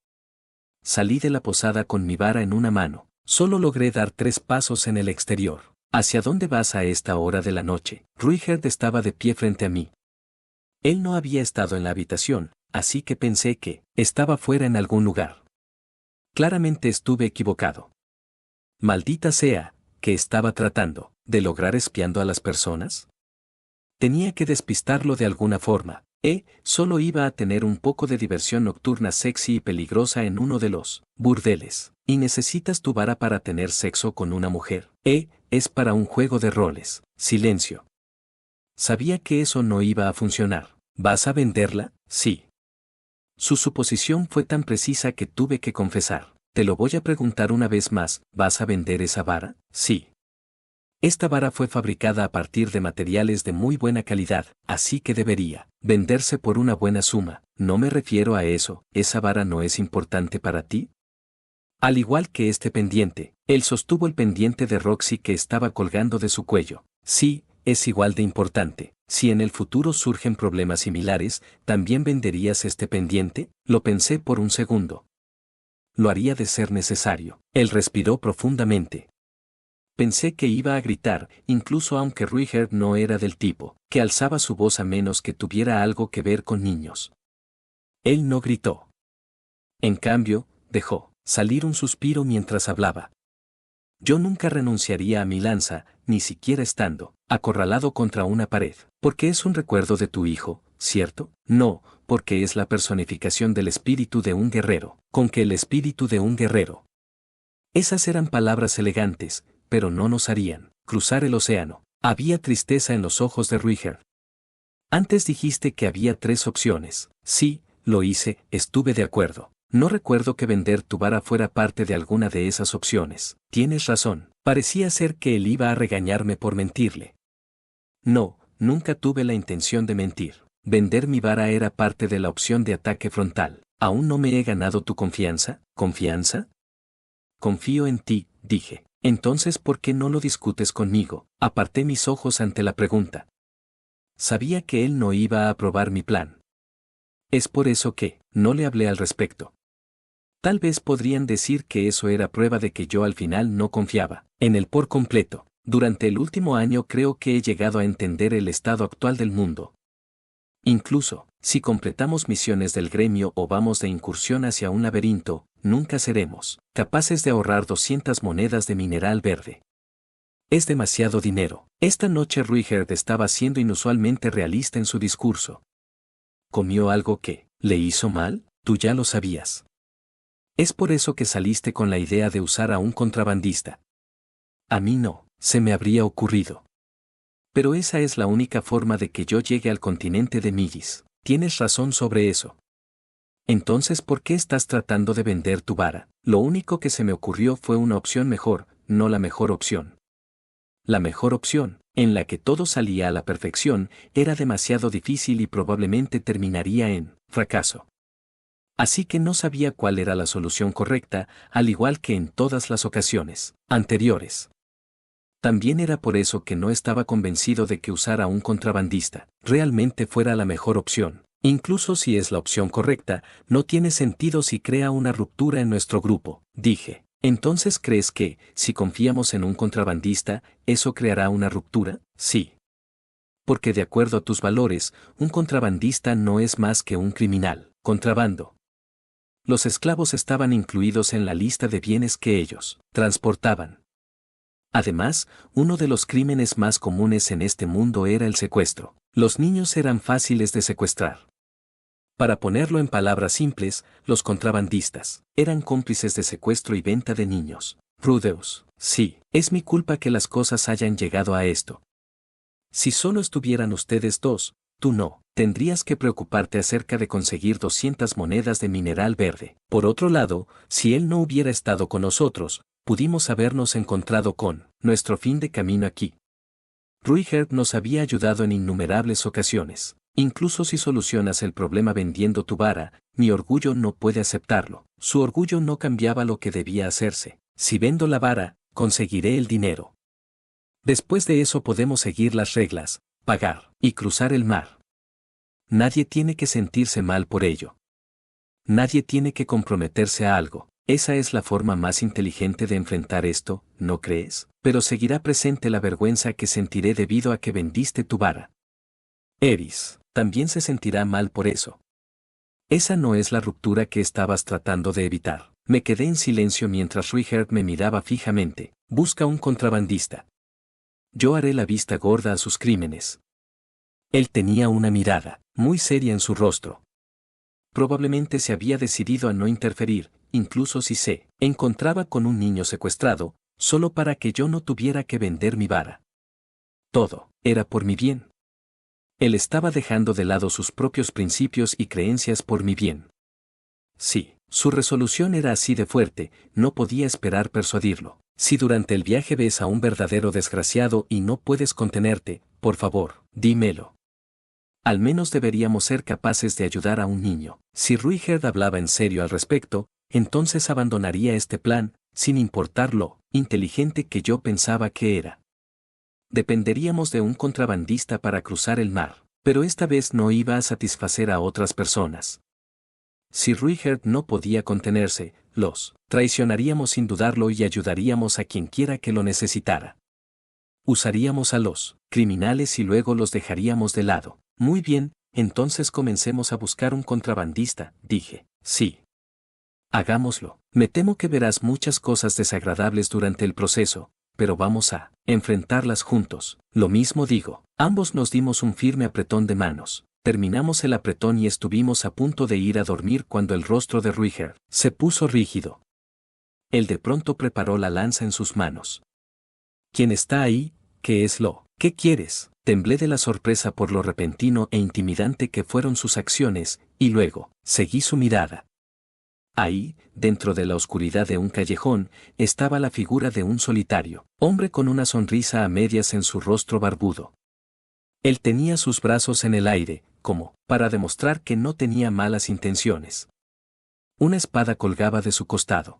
Salí de la posada con mi vara en una mano. Solo logré dar 3 pasos en el exterior. ¿Hacia dónde vas a esta hora de la noche? Ruigerd estaba de pie frente a mí. Él no había estado en la habitación, así que pensé que estaba fuera en algún lugar. Claramente estuve equivocado. Maldita sea, ¿qué estaba tratando de lograr espiando a las personas? Tenía que despistarlo de alguna forma. Solo iba a tener un poco de diversión nocturna sexy y peligrosa en uno de los burdeles. Y necesitas tu vara para tener sexo con una mujer. Es para un juego de roles. Silencio. Sabía que eso no iba a funcionar. ¿Vas a venderla? Sí. Su suposición fue tan precisa que tuve que confesar. Te lo voy a preguntar una vez más, ¿vas a vender esa vara? Sí. Esta vara fue fabricada a partir de materiales de muy buena calidad, así que debería venderse por una buena suma. No me refiero a eso, ¿esa vara no es importante para ti? Al igual que este pendiente, él sostuvo el pendiente de Roxy que estaba colgando de su cuello. Sí, es igual de importante. Si en el futuro surgen problemas similares, ¿también venderías este pendiente? Lo pensé por un segundo. Lo haría de ser necesario. Él respiró profundamente. Pensé que iba a gritar, incluso aunque Ruigerd no era del tipo que alzaba su voz a menos que tuviera algo que ver con niños. Él no gritó. En cambio, dejó salir un suspiro mientras hablaba. Yo nunca renunciaría a mi lanza, ni siquiera estando acorralado contra una pared, porque es un recuerdo de tu hijo, ¿cierto? No, porque es la personificación del espíritu de un guerrero, con que el espíritu de un guerrero. Esas eran palabras elegantes, pero no nos harían cruzar el océano. Había tristeza en los ojos de Ruigerd. Antes dijiste que había 3 opciones. Sí, lo hice, estuve de acuerdo. No recuerdo que vender tu vara fuera parte de alguna de esas opciones. Tienes razón. Parecía ser que él iba a regañarme por mentirle. No, nunca tuve la intención de mentir. Vender mi vara era parte de la opción de ataque frontal. ¿Aún no me he ganado tu confianza? ¿Confianza? Confío en ti, dije. Entonces, ¿por qué no lo discutes conmigo? Aparté mis ojos ante la pregunta. Sabía que él no iba a aprobar mi plan. Es por eso que no le hablé al respecto. Tal vez podrían decir que eso era prueba de que yo al final no confiaba en él por completo. Durante el último año creo que he llegado a entender el estado actual del mundo. Incluso, si completamos misiones del gremio o vamos de incursión hacia un laberinto, nunca seremos capaces de ahorrar 200 monedas de mineral verde. Es demasiado dinero. Esta noche Ruigerd estaba siendo inusualmente realista en su discurso. ¿Comió algo que le hizo mal? Tú ya lo sabías. Es por eso que saliste con la idea de usar a un contrabandista. A mí no, se me habría ocurrido. Pero esa es la única forma de que yo llegue al continente de Migis. Tienes razón sobre eso. Entonces, ¿por qué estás tratando de vender tu vara? Lo único que se me ocurrió fue una opción mejor, no la mejor opción. La mejor opción, en la que todo salía a la perfección, era demasiado difícil y probablemente terminaría en fracaso. Así que no sabía cuál era la solución correcta, al igual que en todas las ocasiones anteriores. También era por eso que no estaba convencido de que usar a un contrabandista realmente fuera la mejor opción. Incluso si es la opción correcta, no tiene sentido si crea una ruptura en nuestro grupo, dije. ¿Entonces crees que, si confiamos en un contrabandista, eso creará una ruptura? Sí. Porque de acuerdo a tus valores, un contrabandista no es más que un criminal. Contrabando. Los esclavos estaban incluidos en la lista de bienes que ellos transportaban. Además, uno de los crímenes más comunes en este mundo era el secuestro. Los niños eran fáciles de secuestrar. Para ponerlo en palabras simples, los contrabandistas eran cómplices de secuestro y venta de niños. Rudeus, sí, es mi culpa que las cosas hayan llegado a esto. Si solo estuvieran ustedes dos, tú no. Tendrías que preocuparte acerca de conseguir 200 monedas de mineral verde. Por otro lado, si él no hubiera estado con nosotros, pudimos habernos encontrado con nuestro fin de camino aquí. Ruigerd nos había ayudado en innumerables ocasiones. Incluso si solucionas el problema vendiendo tu vara, mi orgullo no puede aceptarlo. Su orgullo no cambiaba lo que debía hacerse. Si vendo la vara, conseguiré el dinero. Después de eso podemos seguir las reglas, pagar y cruzar el mar. Nadie tiene que sentirse mal por ello. Nadie tiene que comprometerse a algo. Esa es la forma más inteligente de enfrentar esto, ¿no crees? Pero seguirá presente la vergüenza que sentiré debido a que vendiste tu vara. Eris también se sentirá mal por eso. Esa no es la ruptura que estabas tratando de evitar. Me quedé en silencio mientras Ruigerd me miraba fijamente. Busca un contrabandista. Yo haré la vista gorda a sus crímenes. Él tenía una mirada muy seria en su rostro. Probablemente se había decidido a no interferir, incluso si se encontraba con un niño secuestrado, solo para que yo no tuviera que vender mi vara. Todo era por mi bien. Él estaba dejando de lado sus propios principios y creencias por mi bien. Sí, su resolución era así de fuerte, no podía esperar persuadirlo. Si durante el viaje ves a un verdadero desgraciado y no puedes contenerte, por favor, dímelo. Al menos deberíamos ser capaces de ayudar a un niño. Si Ruigerd hablaba en serio al respecto, entonces abandonaría este plan, sin importar lo inteligente que yo pensaba que era. Dependeríamos de un contrabandista para cruzar el mar, pero esta vez no iba a satisfacer a otras personas. Si Ruigerd no podía contenerse, los traicionaríamos sin dudarlo y ayudaríamos a quien quiera que lo necesitara. Usaríamos a los criminales y luego los dejaríamos de lado. Muy bien, entonces comencemos a buscar un contrabandista, dije. Sí. Hagámoslo. Me temo que verás muchas cosas desagradables durante el proceso, pero vamos a enfrentarlas juntos. Lo mismo digo. Ambos nos dimos un firme apretón de manos. Terminamos el apretón y estuvimos a punto de ir a dormir cuando el rostro de Ruigerd se puso rígido. Él de pronto preparó la lanza en sus manos. ¿Quién está ahí? ¿Qué es lo que quieres? Temblé de la sorpresa por lo repentino e intimidante que fueron sus acciones, y luego, seguí su mirada. Ahí, dentro de la oscuridad de un callejón, estaba la figura de un solitario hombre con una sonrisa a medias en su rostro barbudo. Él tenía sus brazos en el aire, como para demostrar que no tenía malas intenciones. Una espada colgaba de su costado.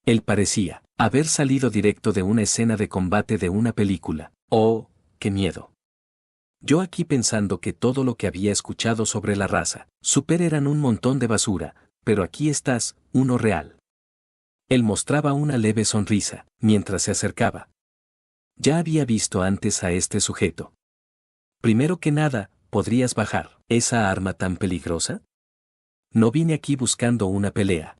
Él parecía haber salido directo de una escena de combate de una película. ¡Oh, qué miedo! Yo aquí pensando que todo lo que había escuchado sobre la raza super eran un montón de basura, pero aquí estás, uno real. Él mostraba una leve sonrisa, mientras se acercaba. Ya había visto antes a este sujeto. Primero que nada, ¿podrías bajar esa arma tan peligrosa? No vine aquí buscando una pelea.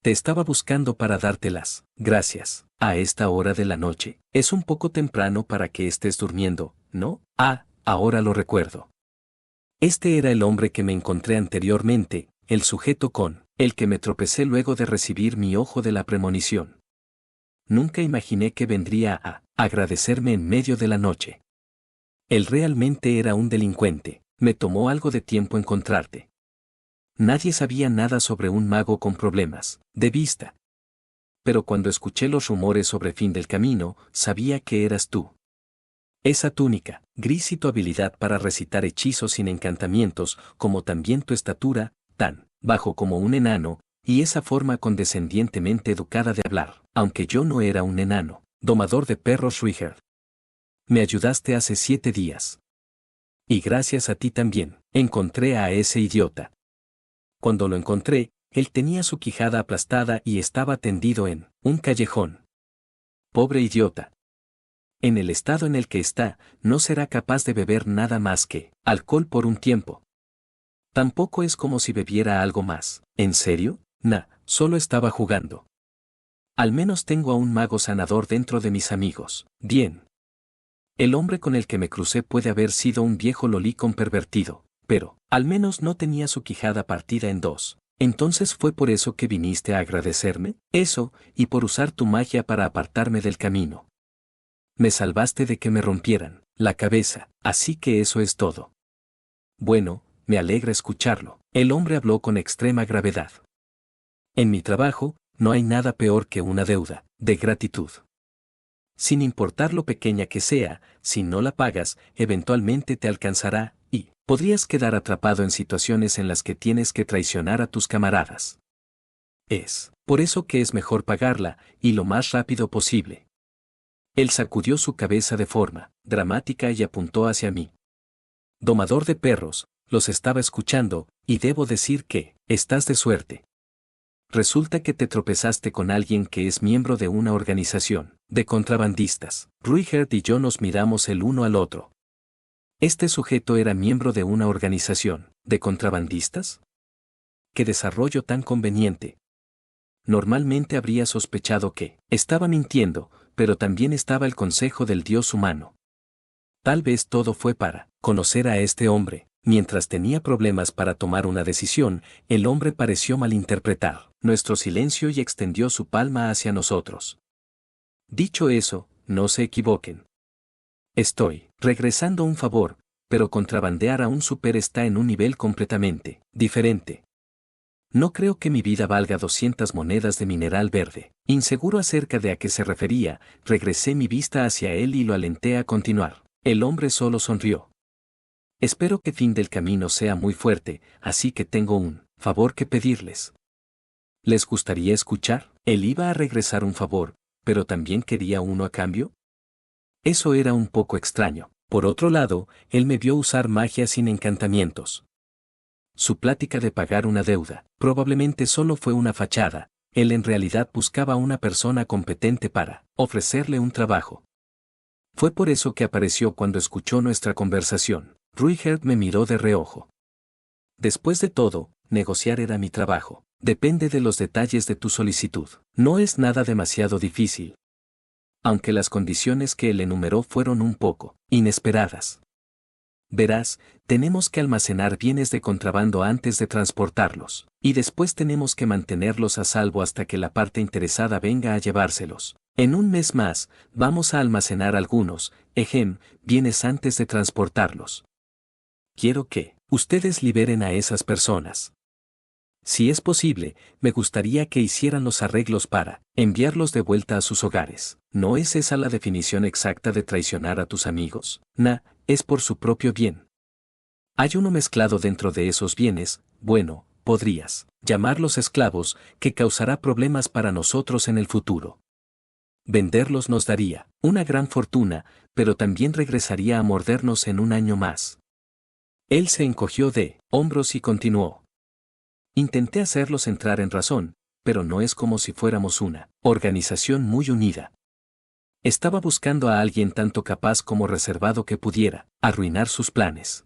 Te estaba buscando para dártelas gracias. A esta hora de la noche, es un poco temprano para que estés durmiendo, ¿no? Ah, ahora lo recuerdo. Este era el hombre que me encontré anteriormente, el sujeto con el que me tropecé luego de recibir mi ojo de la premonición. Nunca imaginé que vendría a agradecerme en medio de la noche. Él realmente era un delincuente. Me tomó algo de tiempo encontrarte. Nadie sabía nada sobre un mago con problemas de vista. Pero cuando escuché los rumores sobre fin del camino, sabía que eras tú. Esa túnica gris y tu habilidad para recitar hechizos sin encantamientos, como también tu estatura, tan bajo como un enano, y esa forma condescendientemente educada de hablar, aunque yo no era un enano, domador de perros Ruigerd. Me ayudaste hace 7 días. Y gracias a ti también, encontré a ese idiota. Cuando lo encontré, él tenía su quijada aplastada y estaba tendido en un callejón. Pobre idiota. En el estado en el que está, no será capaz de beber nada más que alcohol por un tiempo. Tampoco es como si bebiera algo más. ¿En serio? Solo estaba jugando. Al menos tengo a un mago sanador dentro de mis amigos. Bien. El hombre con el que me crucé puede haber sido un viejo lolicón pervertido, pero al menos no tenía su quijada partida en dos. Entonces fue por eso que viniste a agradecerme, eso, y por usar tu magia para apartarme del camino. Me salvaste de que me rompieran la cabeza, así que eso es todo. Bueno, me alegra escucharlo. El hombre habló con extrema gravedad. En mi trabajo, no hay nada peor que una deuda de gratitud. Sin importar lo pequeña que sea, si no la pagas, eventualmente te alcanzará, y podrías quedar atrapado en situaciones en las que tienes que traicionar a tus camaradas. Es por eso que es mejor pagarla, y lo más rápido posible. Él sacudió su cabeza de forma dramática y apuntó hacia mí. Domador de perros, los estaba escuchando, y debo decir que estás de suerte. Resulta que te tropezaste con alguien que es miembro de una organización de contrabandistas. Ruigert y yo nos miramos el uno al otro. ¿Este sujeto era miembro de una organización de contrabandistas? ¡Qué desarrollo tan conveniente! Normalmente habría sospechado que estaba mintiendo, pero también estaba el consejo del dios humano. Tal vez todo fue para conocer a este hombre. Mientras tenía problemas para tomar una decisión, el hombre pareció malinterpretar nuestro silencio y extendió su palma hacia nosotros. Dicho eso, no se equivoquen. Estoy regresando un favor, pero contrabandear a un super está en un nivel completamente diferente. No creo que mi vida valga 200 monedas de mineral verde. Inseguro acerca de a qué se refería, regresé mi vista hacia él y lo alenté a continuar. El hombre solo sonrió. Espero que fin del camino sea muy fuerte, así que tengo un favor que pedirles. ¿Les gustaría escuchar? Él iba a regresar un favor, pero también quería uno a cambio. Eso era un poco extraño. Por otro lado, él me vio usar magia sin encantamientos. Su plática de pagar una deuda, probablemente solo fue una fachada. Él en realidad buscaba a una persona competente para ofrecerle un trabajo. Fue por eso que apareció cuando escuchó nuestra conversación. Ruigert me miró de reojo. Después de todo, negociar era mi trabajo. Depende de los detalles de tu solicitud. No es nada demasiado difícil. Aunque las condiciones que él enumeró fueron un poco inesperadas. Verás, tenemos que almacenar bienes de contrabando antes de transportarlos, y después tenemos que mantenerlos a salvo hasta que la parte interesada venga a llevárselos. En un mes más, vamos a almacenar algunos, bienes antes de transportarlos. Quiero que ustedes liberen a esas personas. Si es posible, me gustaría que hicieran los arreglos para enviarlos de vuelta a sus hogares. ¿No es esa la definición exacta de traicionar a tus amigos? Es por su propio bien. Hay uno mezclado dentro de esos bienes, bueno, podrías llamarlos esclavos, que causará problemas para nosotros en el futuro. Venderlos nos daría una gran fortuna, pero también regresaría a mordernos en un año más. Él se encogió de hombros y continuó. Intenté hacerlos entrar en razón, pero no es como si fuéramos una organización muy unida. Estaba buscando a alguien tanto capaz como reservado que pudiera arruinar sus planes.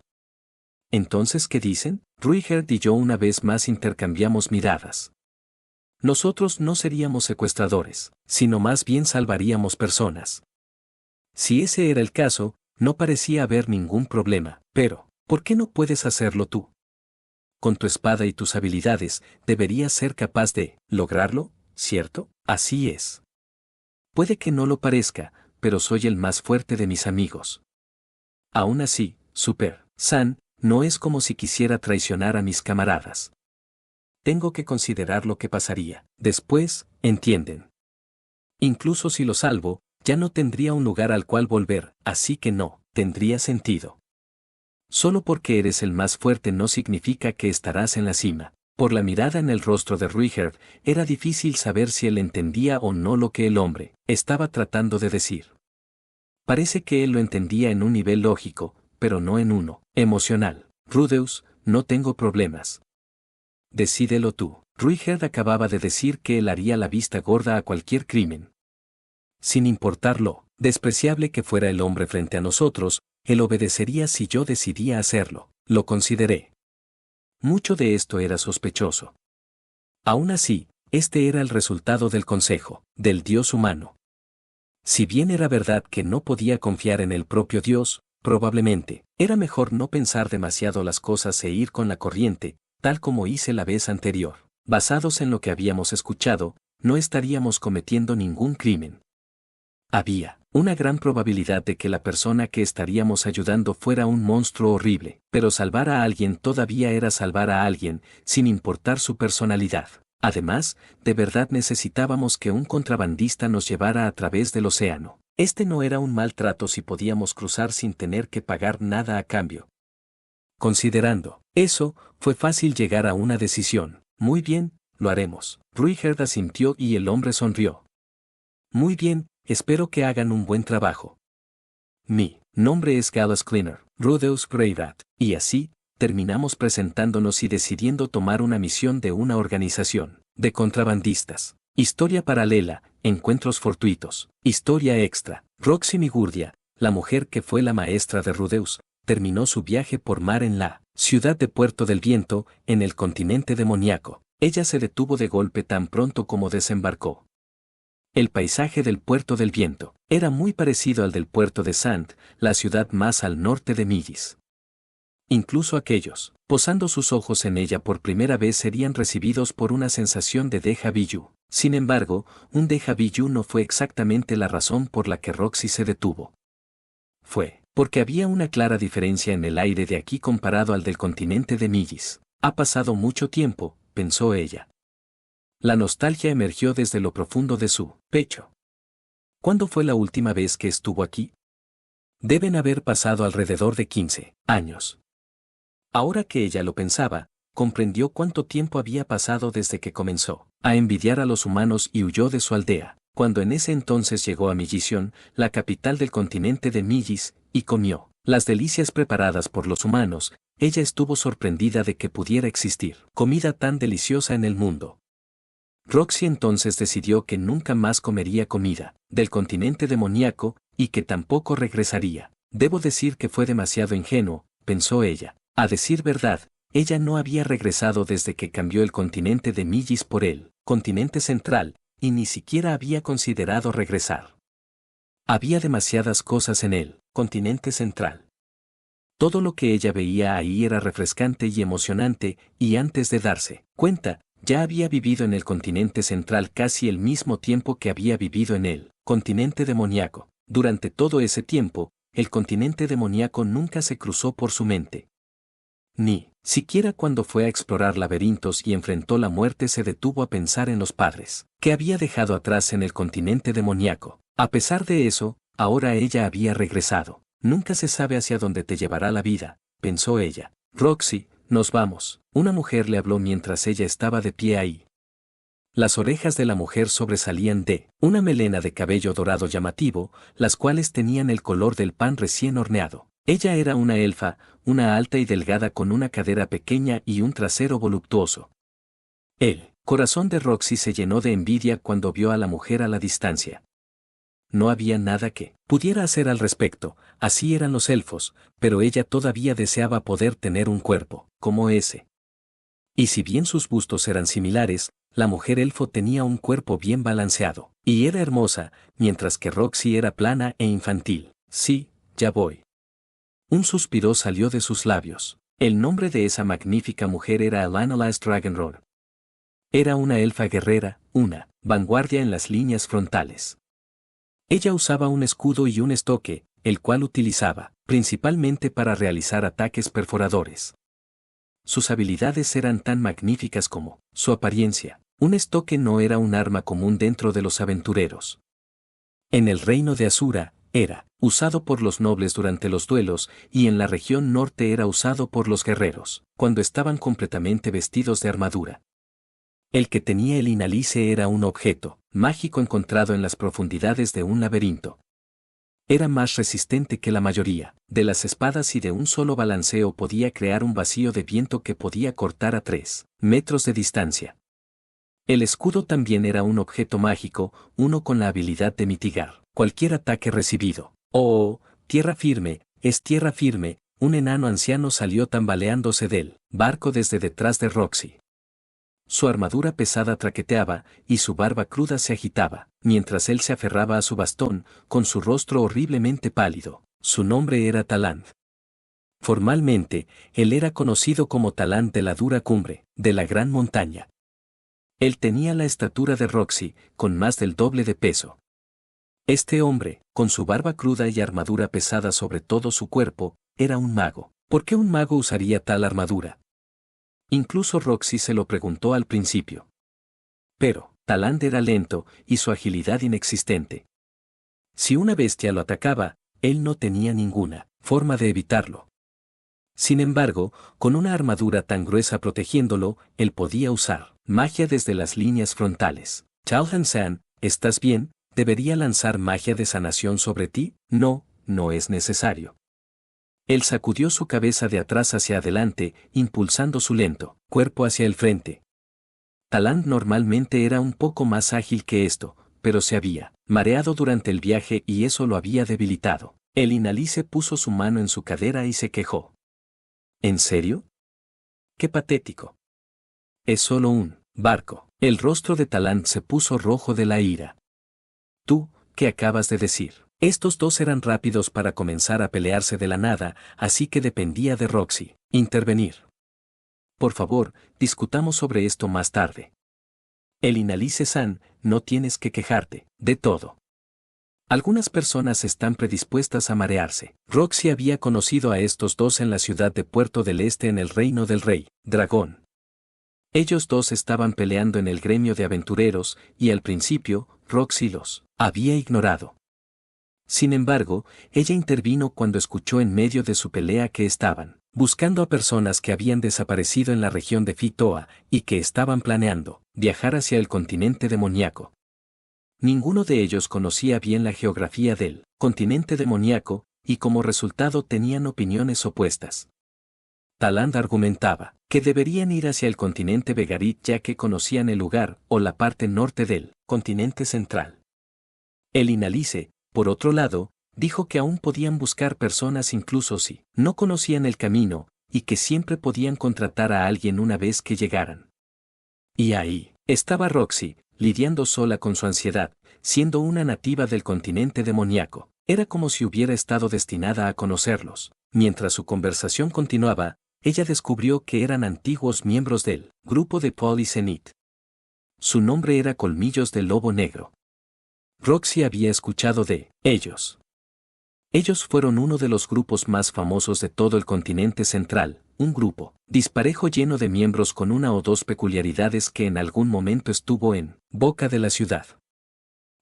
Entonces, ¿qué dicen? Ruigert y yo una vez más intercambiamos miradas. Nosotros no seríamos secuestradores, sino más bien salvaríamos personas. Si ese era el caso, no parecía haber ningún problema, pero ¿por qué no puedes hacerlo tú? Con tu espada y tus habilidades, deberías ser capaz de lograrlo, ¿cierto? Así es. Puede que no lo parezca, pero soy el más fuerte de mis amigos. Aún así, Super San, no es como si quisiera traicionar a mis camaradas. Tengo que considerar lo que pasaría. Después, ¿entienden? Incluso si lo salvo, ya no tendría un lugar al cual volver, así que no tendría sentido. Solo porque eres el más fuerte no significa que estarás en la cima. Por la mirada en el rostro de Ruigert, era difícil saber si él entendía o no lo que el hombre estaba tratando de decir. Parece que él lo entendía en un nivel lógico, pero no en uno emocional. Rudeus, no tengo problemas. Decídelo tú. Ruigert acababa de decir que él haría la vista gorda a cualquier crimen. Sin importar lo despreciable que fuera el hombre frente a nosotros, él obedecería si yo decidía hacerlo. Lo consideré. Mucho de esto era sospechoso. Aún así, este era el resultado del consejo del Dios humano. Si bien era verdad que no podía confiar en el propio Dios, probablemente era mejor no pensar demasiado las cosas e ir con la corriente, tal como hice la vez anterior. Basados en lo que habíamos escuchado, no estaríamos cometiendo ningún crimen. Había Una gran probabilidad de que la persona que estaríamos ayudando fuera un monstruo horrible, pero salvar a alguien todavía era salvar a alguien, sin importar su personalidad. Además, de verdad necesitábamos que un contrabandista nos llevara a través del océano. Este no era un mal trato si podíamos cruzar sin tener que pagar nada a cambio. Considerando eso, fue fácil llegar a una decisión. Muy bien, lo haremos. Ruigerd asintió y el hombre sonrió. Muy bien, espero que hagan un buen trabajo. Mi nombre es Gallus Cleaner, Rudeus Greyrat, y así, terminamos presentándonos y decidiendo tomar una misión de una organización de contrabandistas. Historia paralela, encuentros fortuitos, historia extra. Roxy Migurdia, la mujer que fue la maestra de Rudeus, terminó su viaje por mar en la ciudad de Puerto del Viento, en el continente demoníaco. Ella se detuvo de golpe tan pronto como desembarcó. El paisaje del Puerto del Viento era muy parecido al del puerto de Sand, la ciudad más al norte de Millis. Incluso aquellos, posando sus ojos en ella por primera vez, serían recibidos por una sensación de déjà vu. Sin embargo, un déjà vu no fue exactamente la razón por la que Roxy se detuvo. Fue porque había una clara diferencia en el aire de aquí comparado al del continente de Millis. Ha pasado mucho tiempo, pensó ella. La nostalgia emergió desde lo profundo de su pecho. ¿Cuándo fue la última vez que estuvo aquí? Deben haber pasado alrededor de 15 años. Ahora que ella lo pensaba, comprendió cuánto tiempo había pasado desde que comenzó a envidiar a los humanos y huyó de su aldea, cuando en ese entonces llegó a Millision, la capital del continente de Millis, y comió las delicias preparadas por los humanos. Ella estuvo sorprendida de que pudiera existir comida tan deliciosa en el mundo. Roxy entonces decidió que nunca más comería comida del continente demoníaco y que tampoco regresaría. Debo decir que fue demasiado ingenuo, pensó ella. A decir verdad, ella no había regresado desde que cambió el continente de Millis por el continente central, y ni siquiera había considerado regresar. Había demasiadas cosas en el continente central. Todo lo que ella veía ahí era refrescante y emocionante, y antes de darse cuenta, ya había vivido en el continente central casi el mismo tiempo que había vivido en el continente demoníaco. Durante todo ese tiempo, el continente demoníaco nunca se cruzó por su mente. Ni siquiera cuando fue a explorar laberintos y enfrentó la muerte se detuvo a pensar en los padres que había dejado atrás en el continente demoníaco. A pesar de eso, ahora ella había regresado. Nunca se sabe hacia dónde te llevará la vida, pensó ella. Roxy, nos vamos. Una mujer le habló mientras ella estaba de pie ahí. Las orejas de la mujer sobresalían de una melena de cabello dorado llamativo, las cuales tenían el color del pan recién horneado. Ella era una elfa, una alta y delgada con una cadera pequeña y un trasero voluptuoso. El corazón de Roxy se llenó de envidia cuando vio a la mujer a la distancia. No había nada que pudiera hacer al respecto, así eran los elfos, pero ella todavía deseaba poder tener un cuerpo como ese. Y si bien sus bustos eran similares, la mujer elfo tenía un cuerpo bien balanceado, y era hermosa, mientras que Roxy era plana e infantil. Sí, ya voy. Un suspiro salió de sus labios. El nombre de esa magnífica mujer era Elanalas Dragonroar. Era una elfa guerrera, una vanguardia en las líneas frontales. Ella usaba un escudo y un estoque, el cual utilizaba principalmente para realizar ataques perforadores. Sus habilidades eran tan magníficas como su apariencia. Un estoque no era un arma común dentro de los aventureros. En el reino de Asura, era usado por los nobles durante los duelos, y en la región norte era usado por los guerreros, cuando estaban completamente vestidos de armadura. El que tenía el inalice era un objeto mágico encontrado en las profundidades de un laberinto. Era más resistente que la mayoría de las espadas y de un solo balanceo podía crear un vacío de viento que podía cortar a 3 metros de distancia. El escudo también era un objeto mágico, uno con la habilidad de mitigar cualquier ataque recibido. ¡Oh, tierra firme, es tierra firme! Un enano anciano salió tambaleándose del barco desde detrás de Roxy. Su armadura pesada traqueteaba, y su barba cruda se agitaba, mientras él se aferraba a su bastón, con su rostro horriblemente pálido. Su nombre era Talant. Formalmente, él era conocido como Talant de la dura cumbre, de la gran montaña. Él tenía la estatura de Roxy, con más del doble de peso. Este hombre, con su barba cruda y armadura pesada sobre todo su cuerpo, era un mago. ¿Por qué un mago usaría tal armadura? Incluso Roxy se lo preguntó al principio. Pero, Taland era lento, y su agilidad inexistente. Si una bestia lo atacaba, él no tenía ninguna forma de evitarlo. Sin embargo, con una armadura tan gruesa protegiéndolo, él podía usar magia desde las líneas frontales. Chalhan-san, ¿estás bien? ¿Debería lanzar magia de sanación sobre ti? No, no es necesario. Él sacudió su cabeza de atrás hacia adelante, impulsando su lento cuerpo hacia el frente. Taland normalmente era un poco más ágil que esto, pero se había mareado durante el viaje y eso lo había debilitado. El Inalice puso su mano en su cadera y se quejó. ¿En serio? ¡Qué patético! Es solo un barco. El rostro de Taland se puso rojo de la ira. ¿Tú, qué acabas de decir? Estos dos eran rápidos para comenzar a pelearse de la nada, así que dependía de Roxy intervenir. Por favor, discutamos sobre esto más tarde. El Inalice-san, no tienes que quejarte de todo. Algunas personas están predispuestas a marearse. Roxy había conocido a estos dos en la ciudad de Puerto del Este en el reino del rey dragón. Ellos dos estaban peleando en el gremio de aventureros y al principio, Roxy los había ignorado. Sin embargo, ella intervino cuando escuchó en medio de su pelea que estaban buscando a personas que habían desaparecido en la región de Fitoa y que estaban planeando viajar hacia el continente demoníaco. Ninguno de ellos conocía bien la geografía del continente demoníaco y como resultado tenían opiniones opuestas. Taland argumentaba que deberían ir hacia el continente Vegarit ya que conocían el lugar o la parte norte del continente central. El Inalice, por otro lado, dijo que aún podían buscar personas incluso si no conocían el camino, y que siempre podían contratar a alguien una vez que llegaran. Y ahí estaba Roxy, lidiando sola con su ansiedad, siendo una nativa del continente demoníaco. Era como si hubiera estado destinada a conocerlos. Mientras su conversación continuaba, ella descubrió que eran antiguos miembros del grupo de Policenit. Su nombre era Colmillos del Lobo Negro. Roxy había escuchado de ellos. Ellos fueron uno de los grupos más famosos de todo el continente central, un grupo disparejo lleno de miembros con una o dos peculiaridades que en algún momento estuvo en boca de la ciudad.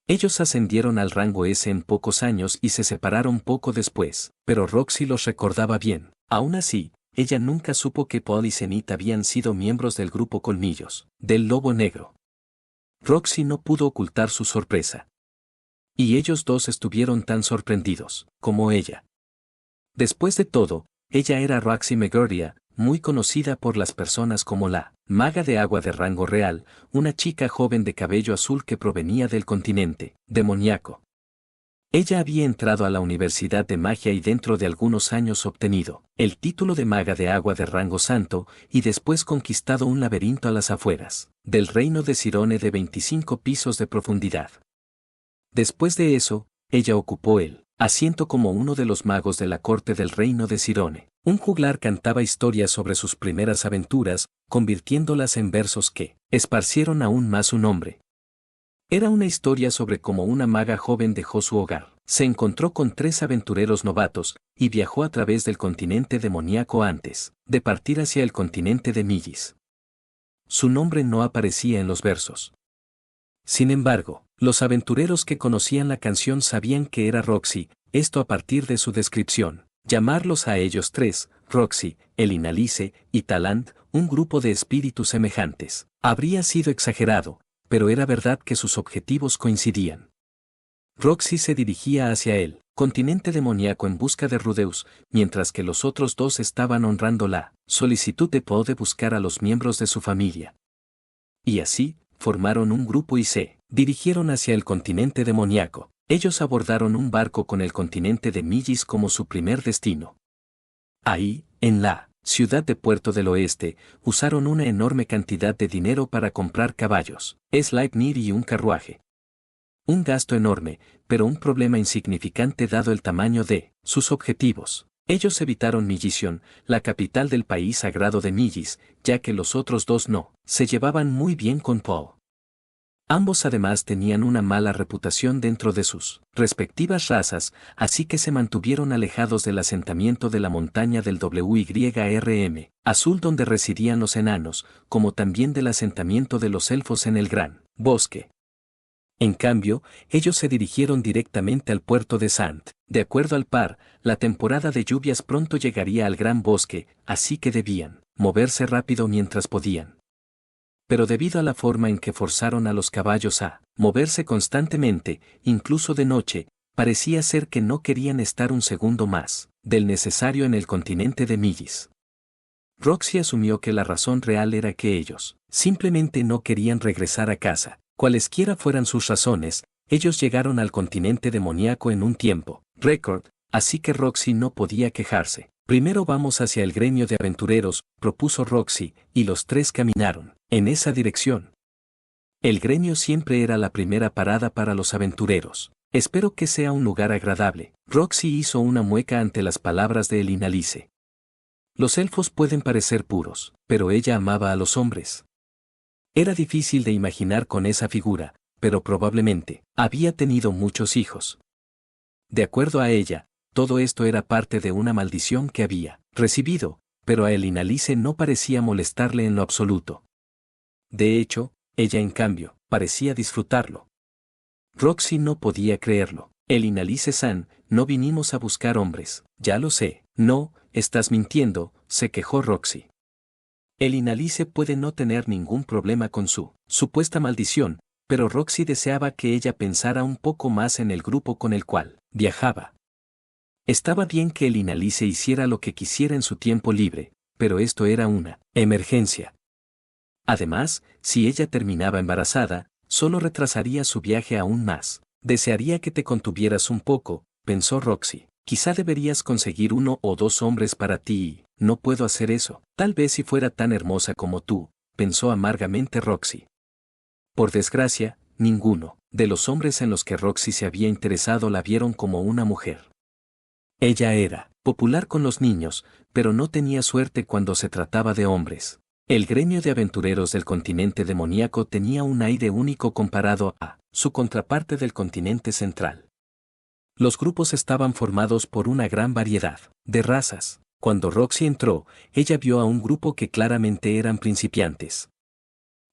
Ellos ascendieron al rango S en pocos años y se separaron poco después, pero Roxy los recordaba bien. Aún así, ella nunca supo que Paul y Zenith habían sido miembros del grupo Colmillos, del Lobo Negro. Roxy no pudo ocultar su sorpresa. Y ellos dos estuvieron tan sorprendidos, como ella. Después de todo, ella era Roxy Megoria, muy conocida por las personas como la maga de agua de rango real, una chica joven de cabello azul que provenía del continente demoníaco. Ella había entrado a la Universidad de Magia y dentro de algunos años obtenido el título de maga de agua de rango santo y después conquistado un laberinto a las afueras del reino de Sirone de 25 pisos de profundidad. Después de eso, ella ocupó el asiento como uno de los magos de la corte del reino de Sirone. Un juglar cantaba historias sobre sus primeras aventuras, convirtiéndolas en versos que esparcieron aún más su nombre. Era una historia sobre cómo una maga joven dejó su hogar, se encontró con 3 aventureros novatos, y viajó a través del continente demoníaco antes de partir hacia el continente de Millis. Su nombre no aparecía en los versos. Sin embargo, los aventureros que conocían la canción sabían que era Roxy, esto a partir de su descripción. Llamarlos a ellos 3, Roxy, el Inalice y Taland, un grupo de espíritus semejantes, habría sido exagerado, pero era verdad que sus objetivos coincidían. Roxy se dirigía hacia el continente demoníaco en busca de Rudeus, mientras que los otros dos estaban honrando la solicitud de Poe de buscar a los miembros de su familia. Y así, formaron un grupo y se dirigieron hacia el continente demoníaco. Ellos abordaron un barco con el continente de Millis como su primer destino. Ahí, en la ciudad de Puerto del Oeste, usaron una enorme cantidad de dinero para comprar caballos, Sleipnir y un carruaje. Un gasto enorme, pero un problema insignificante dado el tamaño de sus objetivos. Ellos evitaron Millisión, la capital del país sagrado de Millis, ya que los otros dos no se llevaban muy bien con Paul. Ambos además tenían una mala reputación dentro de sus respectivas razas, así que se mantuvieron alejados del asentamiento de la montaña del WYRM, azul donde residían los enanos, como también del asentamiento de los elfos en el Gran Bosque. En cambio, ellos se dirigieron directamente al puerto de Sand. De acuerdo al par, la temporada de lluvias pronto llegaría al Gran Bosque, así que debían moverse rápido mientras podían. Pero debido a la forma en que forzaron a los caballos a moverse constantemente, incluso de noche, parecía ser que no querían estar un segundo más del necesario en el continente de Millis. Roxy asumió que la razón real era que ellos simplemente no querían regresar a casa. Cualesquiera fueran sus razones, ellos llegaron al continente demoníaco en un tiempo récord, así que Roxy no podía quejarse. Primero vamos hacia el gremio de aventureros, propuso Roxy, y los tres caminaron en esa dirección. El gremio siempre era la primera parada para los aventureros. Espero que sea un lugar agradable. Roxy hizo una mueca ante las palabras de Elinalice. Los elfos pueden parecer puros, pero ella amaba a los hombres. Era difícil de imaginar con esa figura, pero probablemente había tenido muchos hijos. De acuerdo a ella, todo esto era parte de una maldición que había recibido, pero a Elinalice no parecía molestarle en lo absoluto. De hecho, ella en cambio, parecía disfrutarlo. Roxy no podía creerlo. Elinalice-san, no vinimos a buscar hombres, ya lo sé. No, estás mintiendo, se quejó Roxy. Elinalice puede no tener ningún problema con su supuesta maldición, pero Roxy deseaba que ella pensara un poco más en el grupo con el cual viajaba. Estaba bien que Elinalice hiciera lo que quisiera en su tiempo libre, pero esto era una emergencia. Además, si ella terminaba embarazada, solo retrasaría su viaje aún más. Desearía que te contuvieras un poco, pensó Roxy. Quizá deberías conseguir 1 o 2 hombres para ti y, no puedo hacer eso. Tal vez si fuera tan hermosa como tú, pensó amargamente Roxy. Por desgracia, ninguno de los hombres en los que Roxy se había interesado la vieron como una mujer. Ella era popular con los niños, pero no tenía suerte cuando se trataba de hombres. El gremio de aventureros del continente demoníaco tenía un aire único comparado a su contraparte del continente central. Los grupos estaban formados por una gran variedad de razas. Cuando Roxy entró, ella vio a un grupo que claramente eran principiantes.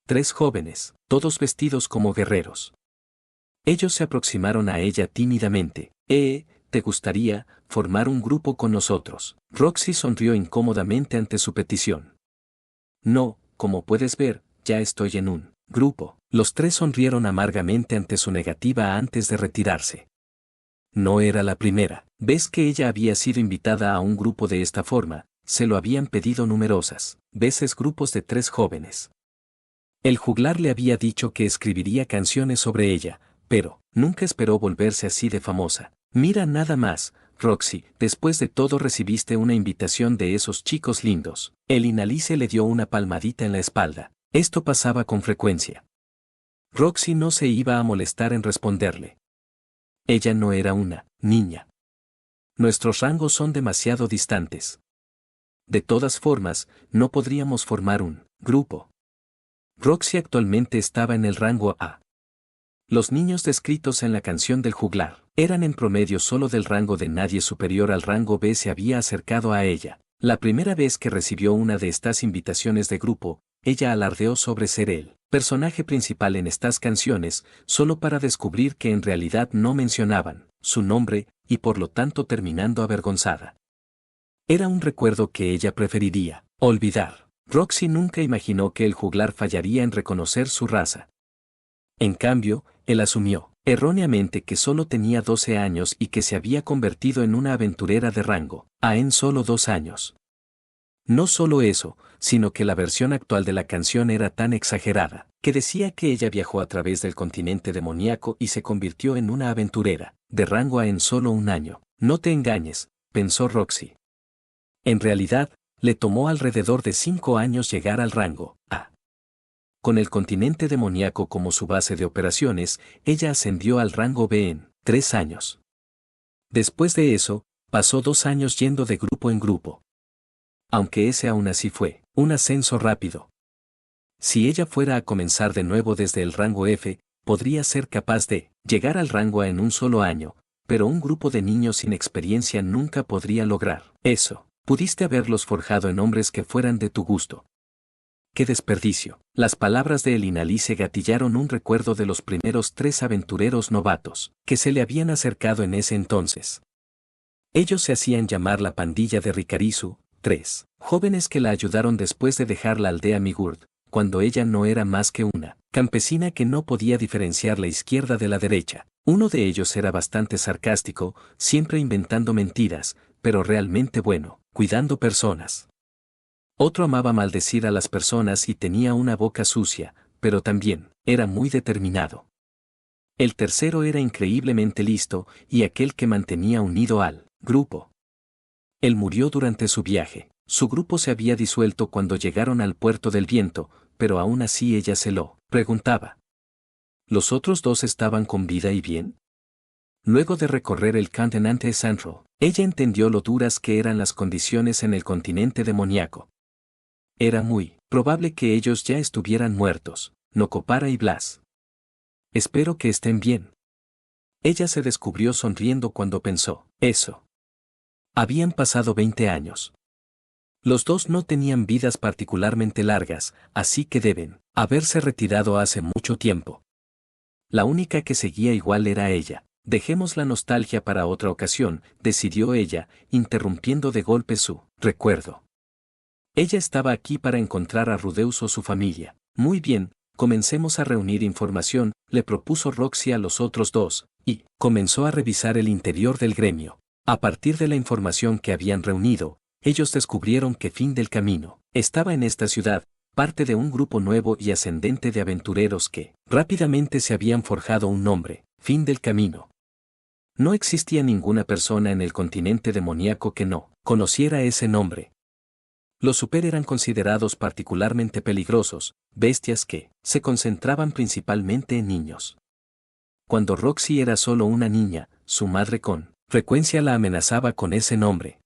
3 jóvenes, todos vestidos como guerreros. Ellos se aproximaron a ella tímidamente. ¿Te gustaría formar un grupo con nosotros? Roxy sonrió incómodamente ante su petición. No, como puedes ver, ya estoy en un grupo. Los 3 sonrieron amargamente ante su negativa antes de retirarse. No era la primera vez que ella había sido invitada a un grupo de esta forma, se lo habían pedido numerosas veces grupos de 3 jóvenes. El juglar le había dicho que escribiría canciones sobre ella, pero nunca esperó volverse así de famosa. Mira nada más, Roxy, después de todo recibiste una invitación de esos chicos lindos. Elinalice le dio una palmadita en la espalda. Esto pasaba con frecuencia. Roxy no se iba a molestar en responderle. Ella no era una niña. Nuestros rangos son demasiado distantes. De todas formas, no podríamos formar un grupo. Roxy actualmente estaba en el rango A. Los niños descritos en la canción del juglar eran en promedio solo del rango de nadie superior al rango B se había acercado a ella. La primera vez que recibió una de estas invitaciones de grupo, ella alardeó sobre ser el personaje principal en estas canciones, solo para descubrir que en realidad no mencionaban su nombre, y por lo tanto terminando avergonzada. Era un recuerdo que ella preferiría olvidar. Roxy nunca imaginó que el juglar fallaría en reconocer su raza. En cambio, él asumió, erróneamente, que solo tenía 12 años y que se había convertido en una aventurera de rango A en solo 2 años. No solo eso, sino que la versión actual de la canción era tan exagerada, que decía que ella viajó a través del continente demoníaco y se convirtió en una aventurera, de rango A en solo 1 año. No te engañes, pensó Roxy. En realidad, le tomó alrededor de 5 años llegar al rango A. Con el continente demoníaco como su base de operaciones, ella ascendió al rango B en 3 años. Después de eso, pasó 2 años yendo de grupo en grupo. Aunque ese aún así fue un ascenso rápido. Si ella fuera a comenzar de nuevo desde el rango F, podría ser capaz de llegar al rango A en un solo año, pero un grupo de niños sin experiencia nunca podría lograr eso. Pudiste haberlos forjado en hombres que fueran de tu gusto. ¡Qué desperdicio! Las palabras de Elinalice gatillaron un recuerdo de los primeros 3 aventureros novatos que se le habían acercado en ese entonces. Ellos se hacían llamar la pandilla de Ricarizu, 3 jóvenes que la ayudaron después de dejar la aldea Migurd, cuando ella no era más que una campesina que no podía diferenciar la izquierda de la derecha. Uno de ellos era bastante sarcástico, siempre inventando mentiras, pero realmente bueno, cuidando personas. Otro amaba maldecir a las personas y tenía una boca sucia, pero también era muy determinado. El tercero era increíblemente listo y aquel que mantenía unido al grupo. Él murió durante su viaje. Su grupo se había disuelto cuando llegaron al puerto del viento, pero aún así ella se lo preguntaba. ¿Los otros 2 estaban con vida y bien? Luego de recorrer el continente Central, ella entendió lo duras que eran las condiciones en el continente demoníaco. Era muy probable que ellos ya estuvieran muertos, Nocopara y Blas. Espero que estén bien. Ella se descubrió sonriendo cuando pensó eso. Habían pasado 20 años. Los 2 no tenían vidas particularmente largas, así que deben haberse retirado hace mucho tiempo. La única que seguía igual era ella. Dejemos la nostalgia para otra ocasión, decidió ella, interrumpiendo de golpe su recuerdo. Ella estaba aquí para encontrar a Rudeus o su familia. Muy bien, comencemos a reunir información, le propuso Roxy a los otros 2, y comenzó a revisar el interior del gremio. A partir de la información que habían reunido, ellos descubrieron que Fin del Camino estaba en esta ciudad, parte de un grupo nuevo y ascendente de aventureros que rápidamente se habían forjado un nombre, Fin del Camino. No existía ninguna persona en el continente demoníaco que no conociera ese nombre. Los super eran considerados particularmente peligrosos, bestias que se concentraban principalmente en niños. Cuando Roxy era solo una niña, su madre con frecuencia la amenazaba con ese nombre.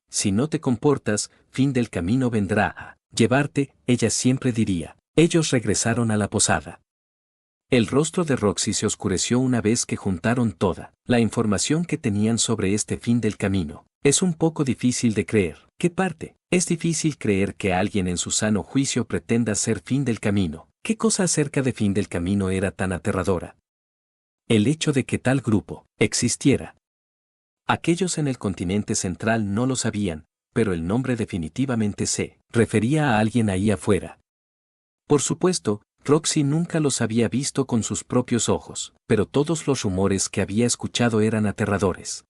Si no te comportas, Fin del Camino vendrá a llevarte, ella siempre diría. Ellos regresaron a la posada. El rostro de Roxy se oscureció una vez que juntaron toda la información que tenían sobre este Fin del Camino. Es un poco difícil de creer. ¿Qué parte? Es difícil creer que alguien en su sano juicio pretenda ser Fin del Camino. ¿Qué cosa acerca de Fin del Camino era tan aterradora? El hecho de que tal grupo existiera. Aquellos en el continente central no lo sabían, pero el nombre definitivamente se refería a alguien ahí afuera. Por supuesto, Roxy nunca los había visto con sus propios ojos, pero todos los rumores que había escuchado eran aterradores.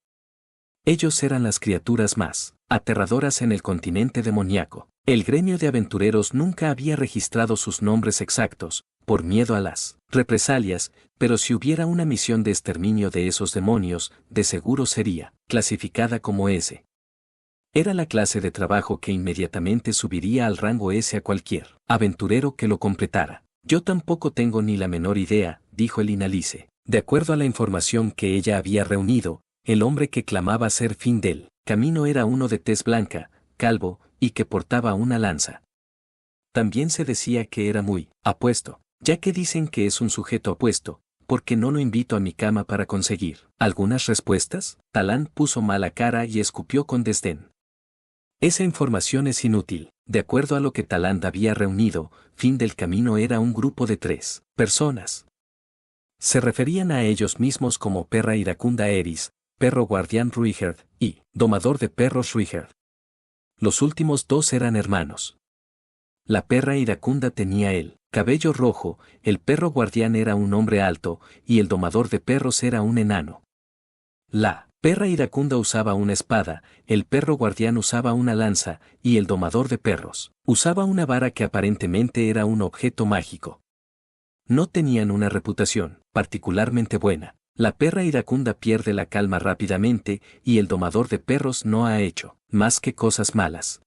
Ellos eran las criaturas más aterradoras en el continente demoníaco. El gremio de aventureros nunca había registrado sus nombres exactos, por miedo a las represalias, pero si hubiera una misión de exterminio de esos demonios, de seguro sería clasificada como S. Era la clase de trabajo que inmediatamente subiría al rango S a cualquier aventurero que lo completara. Yo tampoco tengo ni la menor idea, dijo Elinalice. De acuerdo a la información que ella había reunido, el hombre que clamaba ser Fin del Camino era uno de tez blanca, calvo, y que portaba una lanza. También se decía que era muy apuesto, ya que dicen que es un sujeto apuesto, ¿por qué no lo invito a mi cama para conseguir algunas respuestas? Talán puso mala cara y escupió con desdén. Esa información es inútil. De acuerdo a lo que Talant había reunido, Fin del Camino era un grupo de 3 personas. Se referían a ellos mismos como Perra Iracunda Eris, Perro Guardián Ruigerd y Domador de Perros Ruigerd. Los últimos 2 eran hermanos. La perra iracunda tenía el cabello rojo, el perro guardián era un hombre alto, y el domador de perros era un enano. La perra iracunda usaba una espada, el perro guardián usaba una lanza, y el domador de perros usaba una vara que aparentemente era un objeto mágico. No tenían una reputación particularmente buena. La perra iracunda pierde la calma rápidamente, y el domador de perros no ha hecho más que cosas malas.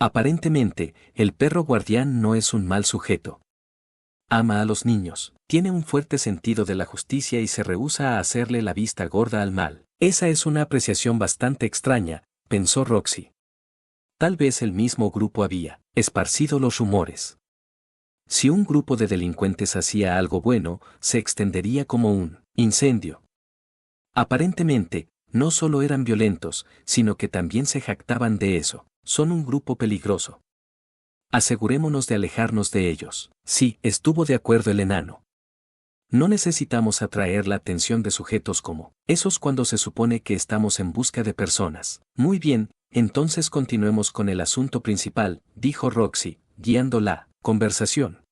Aparentemente, el perro guardián no es un mal sujeto. Ama a los niños, tiene un fuerte sentido de la justicia y se rehúsa a hacerle la vista gorda al mal. Esa es una apreciación bastante extraña, pensó Roxy. Tal vez el mismo grupo había esparcido los rumores. Si un grupo de delincuentes hacía algo bueno, se extendería como un incendio. Aparentemente, no solo eran violentos, sino que también se jactaban de eso. Son un grupo peligroso. Asegurémonos de alejarnos de ellos. Sí, estuvo de acuerdo el enano. No necesitamos atraer la atención de sujetos como esos cuando se supone que estamos en busca de personas. Muy bien, entonces continuemos con el asunto principal, dijo Roxy, guiando la conversación.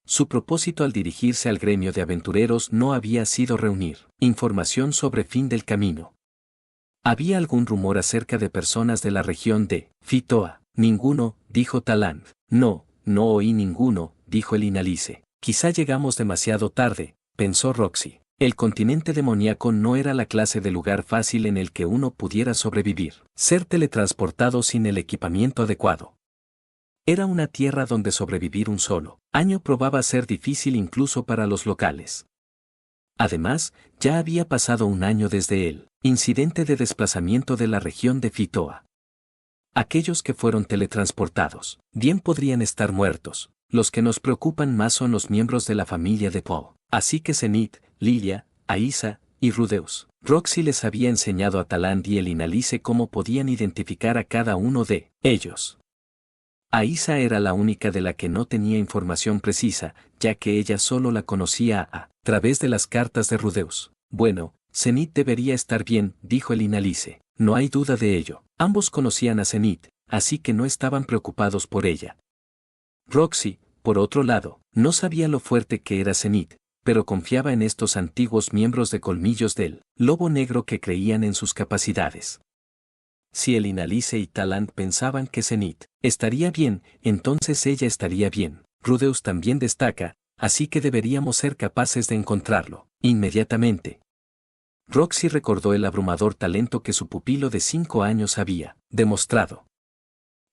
Su propósito al dirigirse al gremio de aventureros no había sido reunir información sobre fin del camino. ¿Había algún rumor acerca de personas de la región de Fitoa? Ninguno, dijo Talant. No, no oí ninguno, dijo el Inalice. Quizá llegamos demasiado tarde, pensó Roxy. El continente demoníaco no era la clase de lugar fácil en el que uno pudiera sobrevivir. Ser teletransportado sin el equipamiento adecuado. Era una tierra donde sobrevivir un solo año probaba ser difícil incluso para los locales. Además, ya había pasado un año desde el incidente de desplazamiento de la región de Fitoa. Aquellos que fueron teletransportados, bien podrían estar muertos. Los que nos preocupan más son los miembros de la familia de Poe. Así que Zenith, Lilia, Aisa y Rudeus. Roxy les había enseñado a Talant y el Inalice cómo podían identificar a cada uno de ellos. Aisa era la única de la que no tenía información precisa, ya que ella solo la conocía a través de las cartas de Rudeus. Bueno, Zenith debería estar bien, dijo el Inalice. No hay duda de ello. Ambos conocían a Zenith, así que no estaban preocupados por ella. Roxy, por otro lado, no sabía lo fuerte que era Zenith, pero confiaba en estos antiguos miembros de colmillos del lobo negro que creían en sus capacidades. Si el Inalice y Talant pensaban que Zenith estaría bien, entonces ella estaría bien. Rudeus también destaca, así que deberíamos ser capaces de encontrarlo inmediatamente. Roxy recordó el abrumador talento que su pupilo de 5 años había demostrado.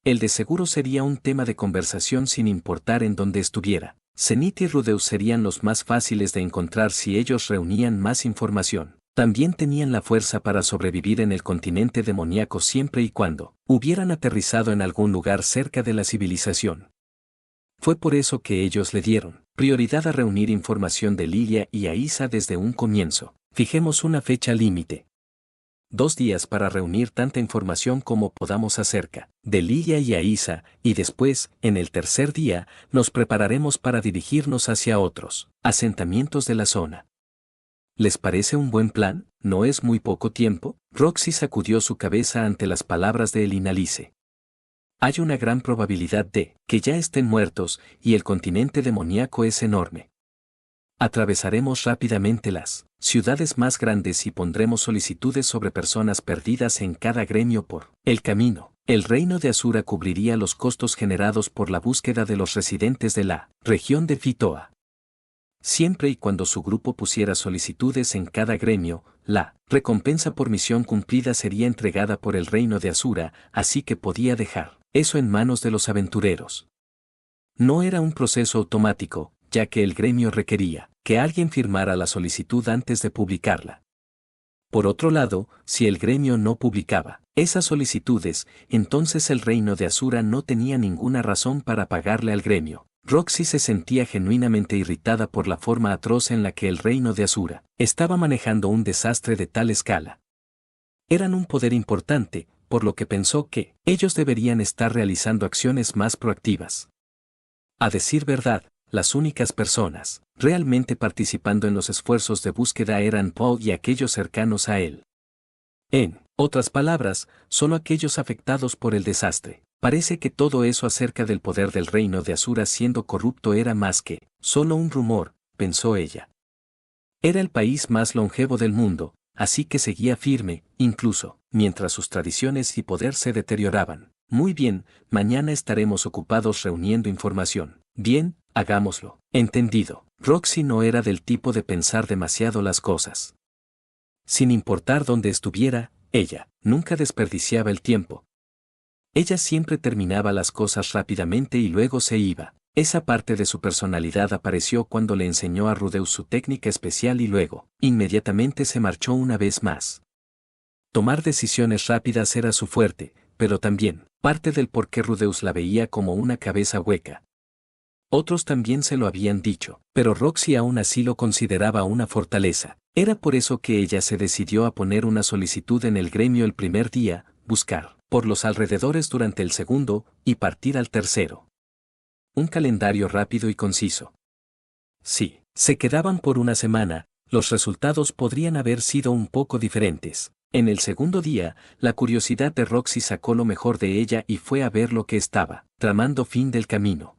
El de seguro sería un tema de conversación sin importar en dónde estuviera. Zenith y Rudeus serían los más fáciles de encontrar si ellos reunían más información. También tenían la fuerza para sobrevivir en el continente demoníaco siempre y cuando hubieran aterrizado en algún lugar cerca de la civilización. Fue por eso que ellos le dieron prioridad a reunir información de Lilia y Aisa desde un comienzo. Fijemos una fecha límite. 2 días para reunir tanta información como podamos acerca de Lilia y Aisa, y después, en el tercer día, nos prepararemos para dirigirnos hacia otros asentamientos de la zona. ¿Les parece un buen plan? ¿No es muy poco tiempo? Roxy sacudió su cabeza ante las palabras de el Inalice. Hay una gran probabilidad de que ya estén muertos, y el continente demoníaco es enorme. Atravesaremos rápidamente las ciudades más grandes y pondremos solicitudes sobre personas perdidas en cada gremio por el camino. El reino de Asura cubriría los costos generados por la búsqueda de los residentes de la región de Fitoa. Siempre y cuando su grupo pusiera solicitudes en cada gremio, la recompensa por misión cumplida sería entregada por el reino de Asura, así que podía dejar eso en manos de los aventureros. No era un proceso automático, ya que el gremio requería que alguien firmara la solicitud antes de publicarla. Por otro lado, si el gremio no publicaba esas solicitudes, entonces el reino de Asura no tenía ninguna razón para pagarle al gremio. Roxy se sentía genuinamente irritada por la forma atroz en la que el reino de Asura estaba manejando un desastre de tal escala. Eran un poder importante, por lo que pensó que ellos deberían estar realizando acciones más proactivas. A decir verdad, las únicas personas realmente participando en los esfuerzos de búsqueda eran Paul y aquellos cercanos a él. En otras palabras, solo aquellos afectados por el desastre. Parece que todo eso acerca del poder del reino de Asura siendo corrupto era más que solo un rumor, pensó ella. Era el país más longevo del mundo, así que seguía firme, incluso mientras sus tradiciones y poder se deterioraban. Muy bien, mañana estaremos ocupados reuniendo información. Bien, hagámoslo. Entendido. Roxy no era del tipo de pensar demasiado las cosas. Sin importar dónde estuviera, ella nunca desperdiciaba el tiempo. Ella siempre terminaba las cosas rápidamente y luego se iba. Esa parte de su personalidad apareció cuando le enseñó a Rudeus su técnica especial y luego, inmediatamente se marchó una vez más. Tomar decisiones rápidas era su fuerte, pero también, parte del por qué Rudeus la veía como una cabeza hueca. Otros también se lo habían dicho, pero Roxy aún así lo consideraba una fortaleza. Era por eso que ella se decidió a poner una solicitud en el gremio el primer día, buscar por los alrededores durante el segundo y partir al tercero. Un calendario rápido y conciso. Si se quedaban por una semana, los resultados podrían haber sido un poco diferentes. En el segundo día, la curiosidad de Roxy sacó lo mejor de ella y fue a ver lo que estaba tramando fin del camino.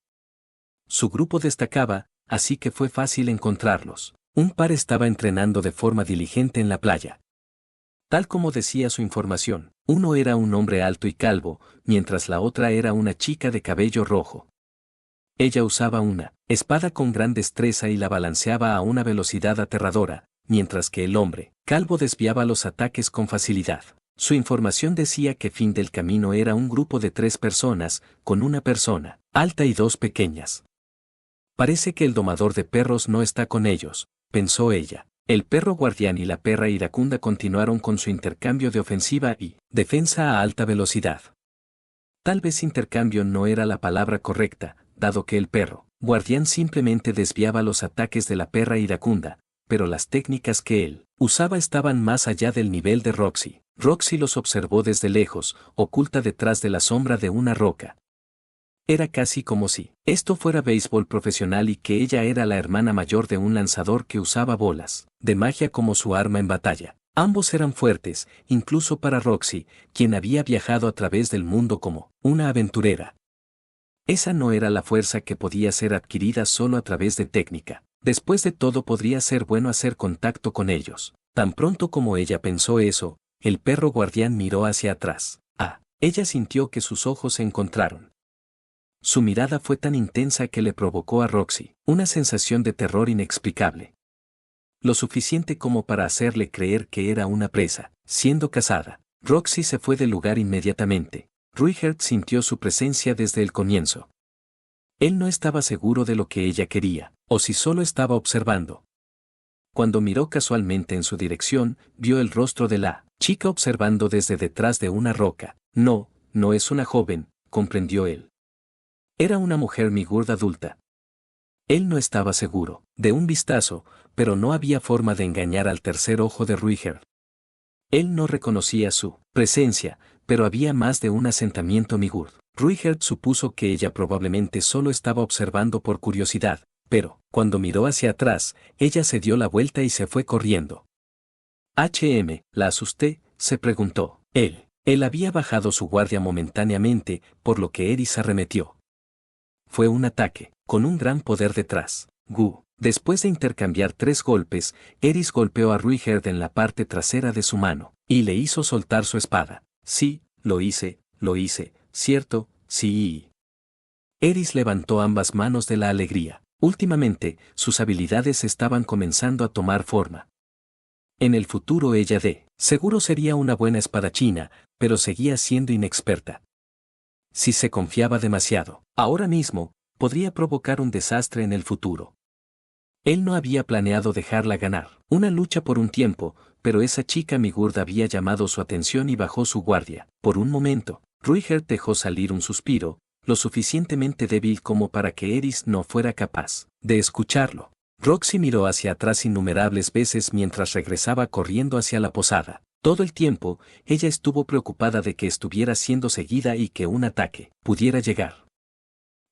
Su grupo destacaba, así que fue fácil encontrarlos. Un par estaba entrenando de forma diligente en la playa. Tal como decía su información, uno era un hombre alto y calvo, mientras la otra era una chica de cabello rojo. Ella usaba una espada con gran destreza y la balanceaba a una velocidad aterradora, mientras que el hombre calvo desviaba los ataques con facilidad. Su información decía que fin del camino era un grupo de 3 personas, con una persona alta y 2 pequeñas. Parece que el domador de perros no está con ellos, pensó ella. El perro guardián y la perra iracunda continuaron con su intercambio de ofensiva y defensa a alta velocidad. Tal vez intercambio no era la palabra correcta, dado que el perro guardián simplemente desviaba los ataques de la perra iracunda, pero las técnicas que él usaba estaban más allá del nivel de Roxy. Roxy los observó desde lejos, oculta detrás de la sombra de una roca. Era casi como si esto fuera béisbol profesional y que ella era la hermana mayor de un lanzador que usaba bolas de magia como su arma en batalla. Ambos eran fuertes, incluso para Roxy, quien había viajado a través del mundo como una aventurera. Esa no era la fuerza que podía ser adquirida solo a través de técnica. Después de todo podría ser bueno hacer contacto con ellos. Tan pronto como ella pensó eso, el perro guardián miró hacia atrás. Ella sintió que sus ojos se encontraron. Su mirada fue tan intensa que le provocó a Roxy una sensación de terror inexplicable. Lo suficiente como para hacerle creer que era una presa, siendo cazada. Roxy se fue del lugar inmediatamente. Ruigert sintió su presencia desde el comienzo. Él no estaba seguro de lo que ella quería, o si solo estaba observando. Cuando miró casualmente en su dirección, vio el rostro de la chica observando desde detrás de una roca. No es una joven, comprendió él. Era una mujer migurda adulta. Él no estaba seguro de un vistazo, pero no había forma de engañar al tercer ojo de Ruigert. Él no reconocía su presencia, pero había más de un asentamiento migurd. Ruigert supuso que ella probablemente solo estaba observando por curiosidad, pero, cuando miró hacia atrás, ella se dio la vuelta y se fue corriendo. ¿La asusté?, se preguntó. Él había bajado su guardia momentáneamente, por lo que Eris arremetió. Fue un ataque, con un gran poder detrás. Después de intercambiar 3 golpes, Eris golpeó a Ruigert en la parte trasera de su mano, y le hizo soltar su espada. Sí, lo hice, ¿cierto? Sí. Eris levantó ambas manos de la alegría. Últimamente, sus habilidades estaban comenzando a tomar forma. En el futuro ella seguro sería una buena espadachina, pero seguía siendo inexperta. Si se confiaba demasiado, ahora mismo, podría provocar un desastre en el futuro. Él no había planeado dejarla ganar una lucha por un tiempo, pero esa chica migurda había llamado su atención y bajó su guardia. Por un momento, Ruigert dejó salir un suspiro, lo suficientemente débil como para que Eris no fuera capaz de escucharlo. Roxy miró hacia atrás innumerables veces mientras regresaba corriendo hacia la posada. Todo el tiempo, ella estuvo preocupada de que estuviera siendo seguida y que un ataque pudiera llegar.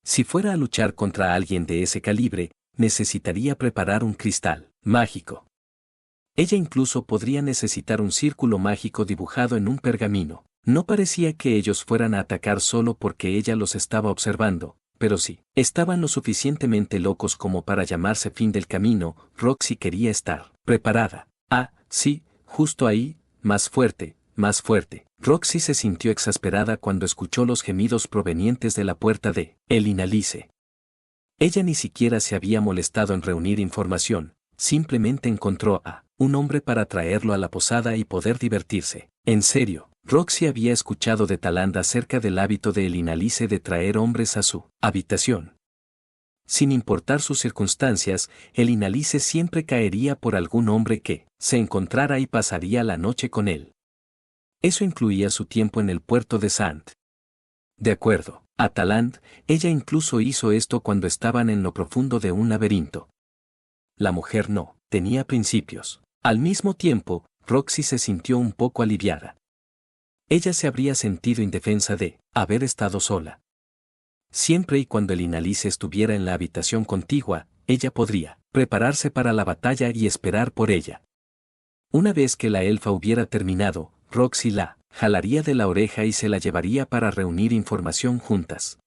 Si fuera a luchar contra alguien de ese calibre, necesitaría preparar un cristal mágico. Ella incluso podría necesitar un círculo mágico dibujado en un pergamino. No parecía que ellos fueran a atacar solo porque ella los estaba observando, pero sí, estaban lo suficientemente locos como para llamarse fin del camino. Roxy quería estar preparada. Sí, justo ahí. Más fuerte, más fuerte. Roxy se sintió exasperada cuando escuchó los gemidos provenientes de la puerta de el Inalice. Ella ni siquiera se había molestado en reunir información, simplemente encontró a un hombre para traerlo a la posada y poder divertirse. En serio, Roxy había escuchado de Talanda acerca del hábito de el Inalice de traer hombres a su habitación. Sin importar sus circunstancias, el Inalice siempre caería por algún hombre que se encontrara y pasaría la noche con él. Eso incluía su tiempo en el puerto de Sant. De acuerdo, A Talant, ella incluso hizo esto cuando estaban en lo profundo de un laberinto. La mujer no tenía principios. Al mismo tiempo, Roxy se sintió un poco aliviada. Ella se habría sentido indefensa de haber estado sola. Siempre y cuando el Inalice estuviera en la habitación contigua, ella podría prepararse para la batalla y esperar por ella. Una vez que la elfa hubiera terminado, Roxy la jalaría de la oreja y se la llevaría para reunir información juntas.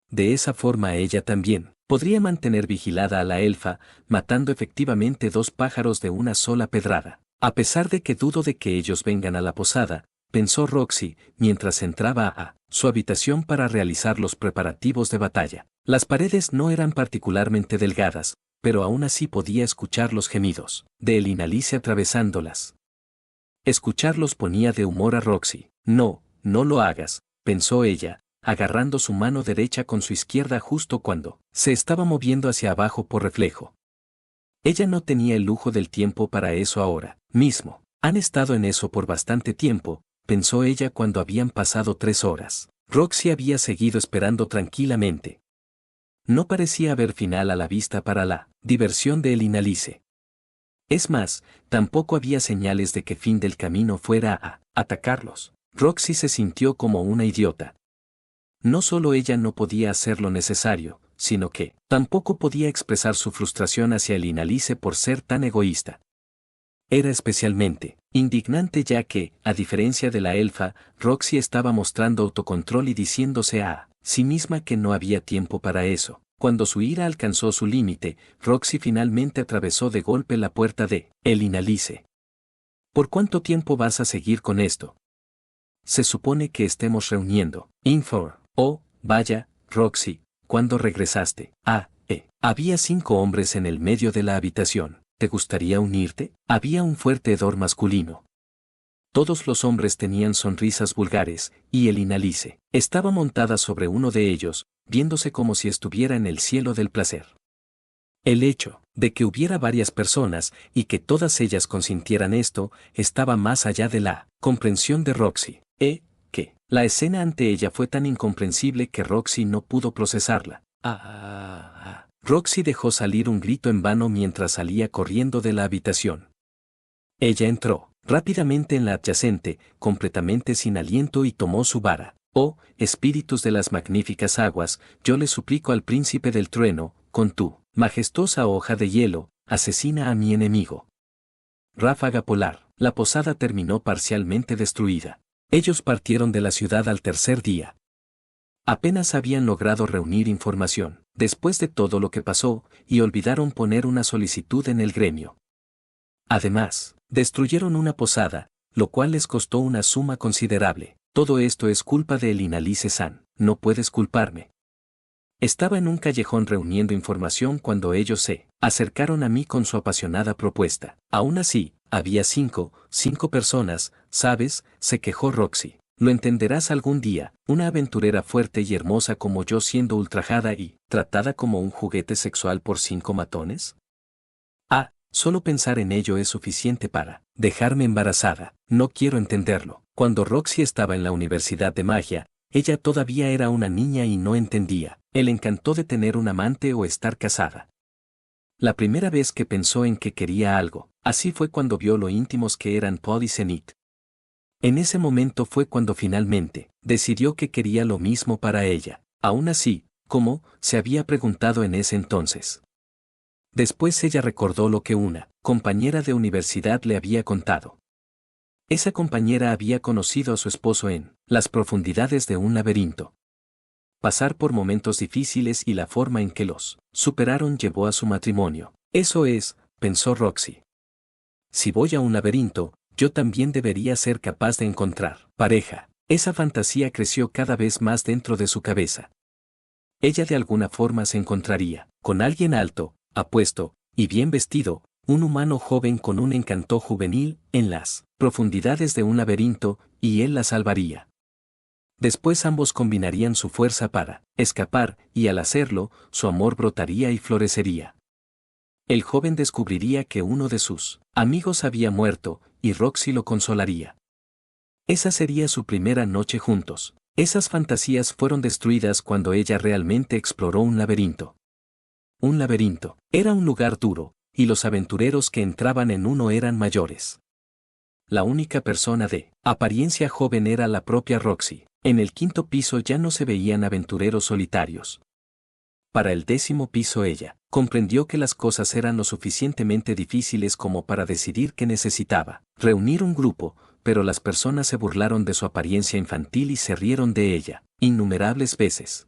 De esa forma ella también podría mantener vigilada a la elfa, matando efectivamente 2 pájaros de una sola pedrada. A pesar de que dudo de que ellos vengan a la posada, pensó Roxy, mientras entraba a su habitación para realizar los preparativos de batalla. Las paredes no eran particularmente delgadas, pero aún así podía escuchar los gemidos de el Inalice atravesándolas. Escucharlos ponía de humor a Roxy. No, no lo hagas, pensó ella, agarrando su mano derecha con su izquierda justo cuando se estaba moviendo hacia abajo por reflejo. Ella no tenía el lujo del tiempo para eso ahora mismo. Han estado en eso por bastante tiempo, pensó ella cuando habían pasado 3 horas. Roxy había seguido esperando tranquilamente. No parecía haber final a la vista para la diversión de el Inalice. Es más, tampoco había señales de que fin del camino fuera a atacarlos. Roxy se sintió como una idiota. No solo ella no podía hacer lo necesario, sino que tampoco podía expresar su frustración hacia el Inalice por ser tan egoísta. Era especialmente indignante ya que, a diferencia de la elfa, Roxy estaba mostrando autocontrol y diciéndose a sí misma que no había tiempo para eso. Cuando su ira alcanzó su límite, Roxy finalmente atravesó de golpe la puerta de el Inalice. ¿Por cuánto tiempo vas a seguir con esto? Se supone que estemos reuniendo. Infor. Oh, vaya, Roxy, ¿cuándo regresaste? Había 5 hombres en el medio de la habitación. ¿Te gustaría unirte? Había un fuerte hedor masculino. Todos los hombres tenían sonrisas vulgares, y el Inalice estaba montada sobre uno de ellos, viéndose como si estuviera en el cielo del placer. El hecho de que hubiera varias personas y que todas ellas consintieran esto, estaba más allá de la comprensión de Roxy. Que la escena ante ella fue tan incomprensible que Roxy no pudo procesarla. Roxy dejó salir un grito en vano mientras salía corriendo de la habitación. Ella entró rápidamente en la adyacente, completamente sin aliento y tomó su vara. Oh, espíritus de las magníficas aguas, yo le suplico al príncipe del trueno, con tu majestuosa hoja de hielo, asesina a mi enemigo. Ráfaga polar. La posada terminó parcialmente destruida. Ellos partieron de la ciudad al tercer día. Apenas habían logrado reunir información, después de todo lo que pasó, y olvidaron poner una solicitud en el gremio. Además, destruyeron una posada, lo cual les costó una suma considerable. Todo esto es culpa de el Inalice-san, no puedes culparme. Estaba en un callejón reuniendo información cuando ellos se acercaron a mí con su apasionada propuesta. Aún así, había 5 personas, ¿sabes?, se quejó Roxy. Lo entenderás algún día, una aventurera fuerte y hermosa como yo siendo ultrajada y tratada como un juguete sexual por 5 matones. Solo pensar en ello es suficiente para dejarme embarazada. No quiero entenderlo. Cuando Roxy estaba en la Universidad de Magia, ella todavía era una niña y no entendía el encanto de tener un amante o estar casada. La primera vez que pensó en que quería algo, así fue cuando vio lo íntimos que eran Paul y Zenith. En ese momento fue cuando finalmente decidió que quería lo mismo para ella. Aún así, ¿cómo?, se había preguntado en ese entonces. Después ella recordó lo que una compañera de universidad le había contado. Esa compañera había conocido a su esposo en las profundidades de un laberinto. Pasar por momentos difíciles y la forma en que los superaron llevó a su matrimonio. Eso es, pensó Roxy. Si voy a un laberinto, yo también debería ser capaz de encontrar pareja. Esa fantasía creció cada vez más dentro de su cabeza. Ella de alguna forma se encontraría con alguien alto, apuesto, y bien vestido, un humano joven con un encanto juvenil, en las profundidades de un laberinto, y él la salvaría. Después ambos combinarían su fuerza para escapar, y al hacerlo, su amor brotaría y florecería. El joven descubriría que uno de sus amigos había muerto, y Roxy lo consolaría. Esa sería su primera noche juntos. Esas fantasías fueron destruidas cuando ella realmente exploró un laberinto. Un laberinto. Era un lugar duro, y los aventureros que entraban en uno eran mayores. La única persona de apariencia joven era la propia Roxy. En el 5.º piso ya no se veían aventureros solitarios. Para el 10.º piso ella comprendió que las cosas eran lo suficientemente difíciles como para decidir que necesitaba reunir un grupo, pero las personas se burlaron de su apariencia infantil y se rieron de ella innumerables veces.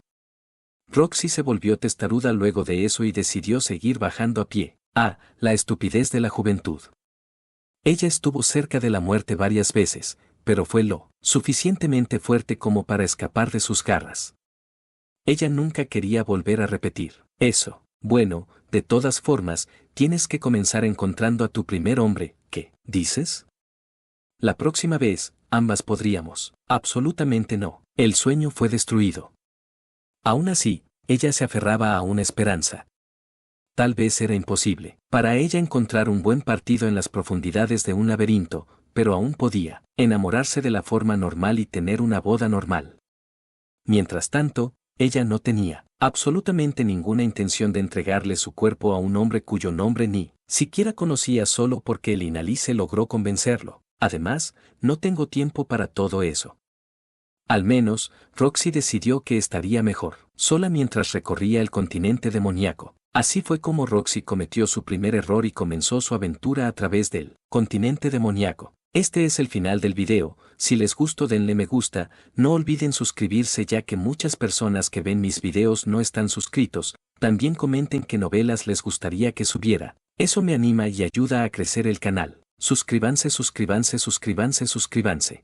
Roxy se volvió testaruda luego de eso y decidió seguir bajando a pie. La estupidez de la juventud. Ella estuvo cerca de la muerte varias veces, pero fue lo suficientemente fuerte como para escapar de sus garras. Ella nunca quería volver a repetir eso. Bueno, de todas formas, tienes que comenzar encontrando a tu primer hombre, ¿qué dices? La próxima vez, ambas podríamos. Absolutamente no. El sueño fue destruido. Aún así, ella se aferraba a una esperanza. Tal vez era imposible para ella encontrar un buen partido en las profundidades de un laberinto, pero aún podía enamorarse de la forma normal y tener una boda normal. Mientras tanto, ella no tenía absolutamente ninguna intención de entregarle su cuerpo a un hombre cuyo nombre ni siquiera conocía solo porque el Inalice logró convencerlo. Además, no tengo tiempo para todo eso. Al menos, Roxy decidió que estaría mejor sola mientras recorría el continente demoníaco. Así fue como Roxy cometió su primer error y comenzó su aventura a través del continente demoníaco. Este es el final del video. Si les gustó denle me gusta, no olviden suscribirse ya que muchas personas que ven mis videos no están suscritos. También comenten qué novelas les gustaría que subiera. Eso me anima y ayuda a crecer el canal. Suscríbanse, suscríbanse, suscríbanse, suscríbanse.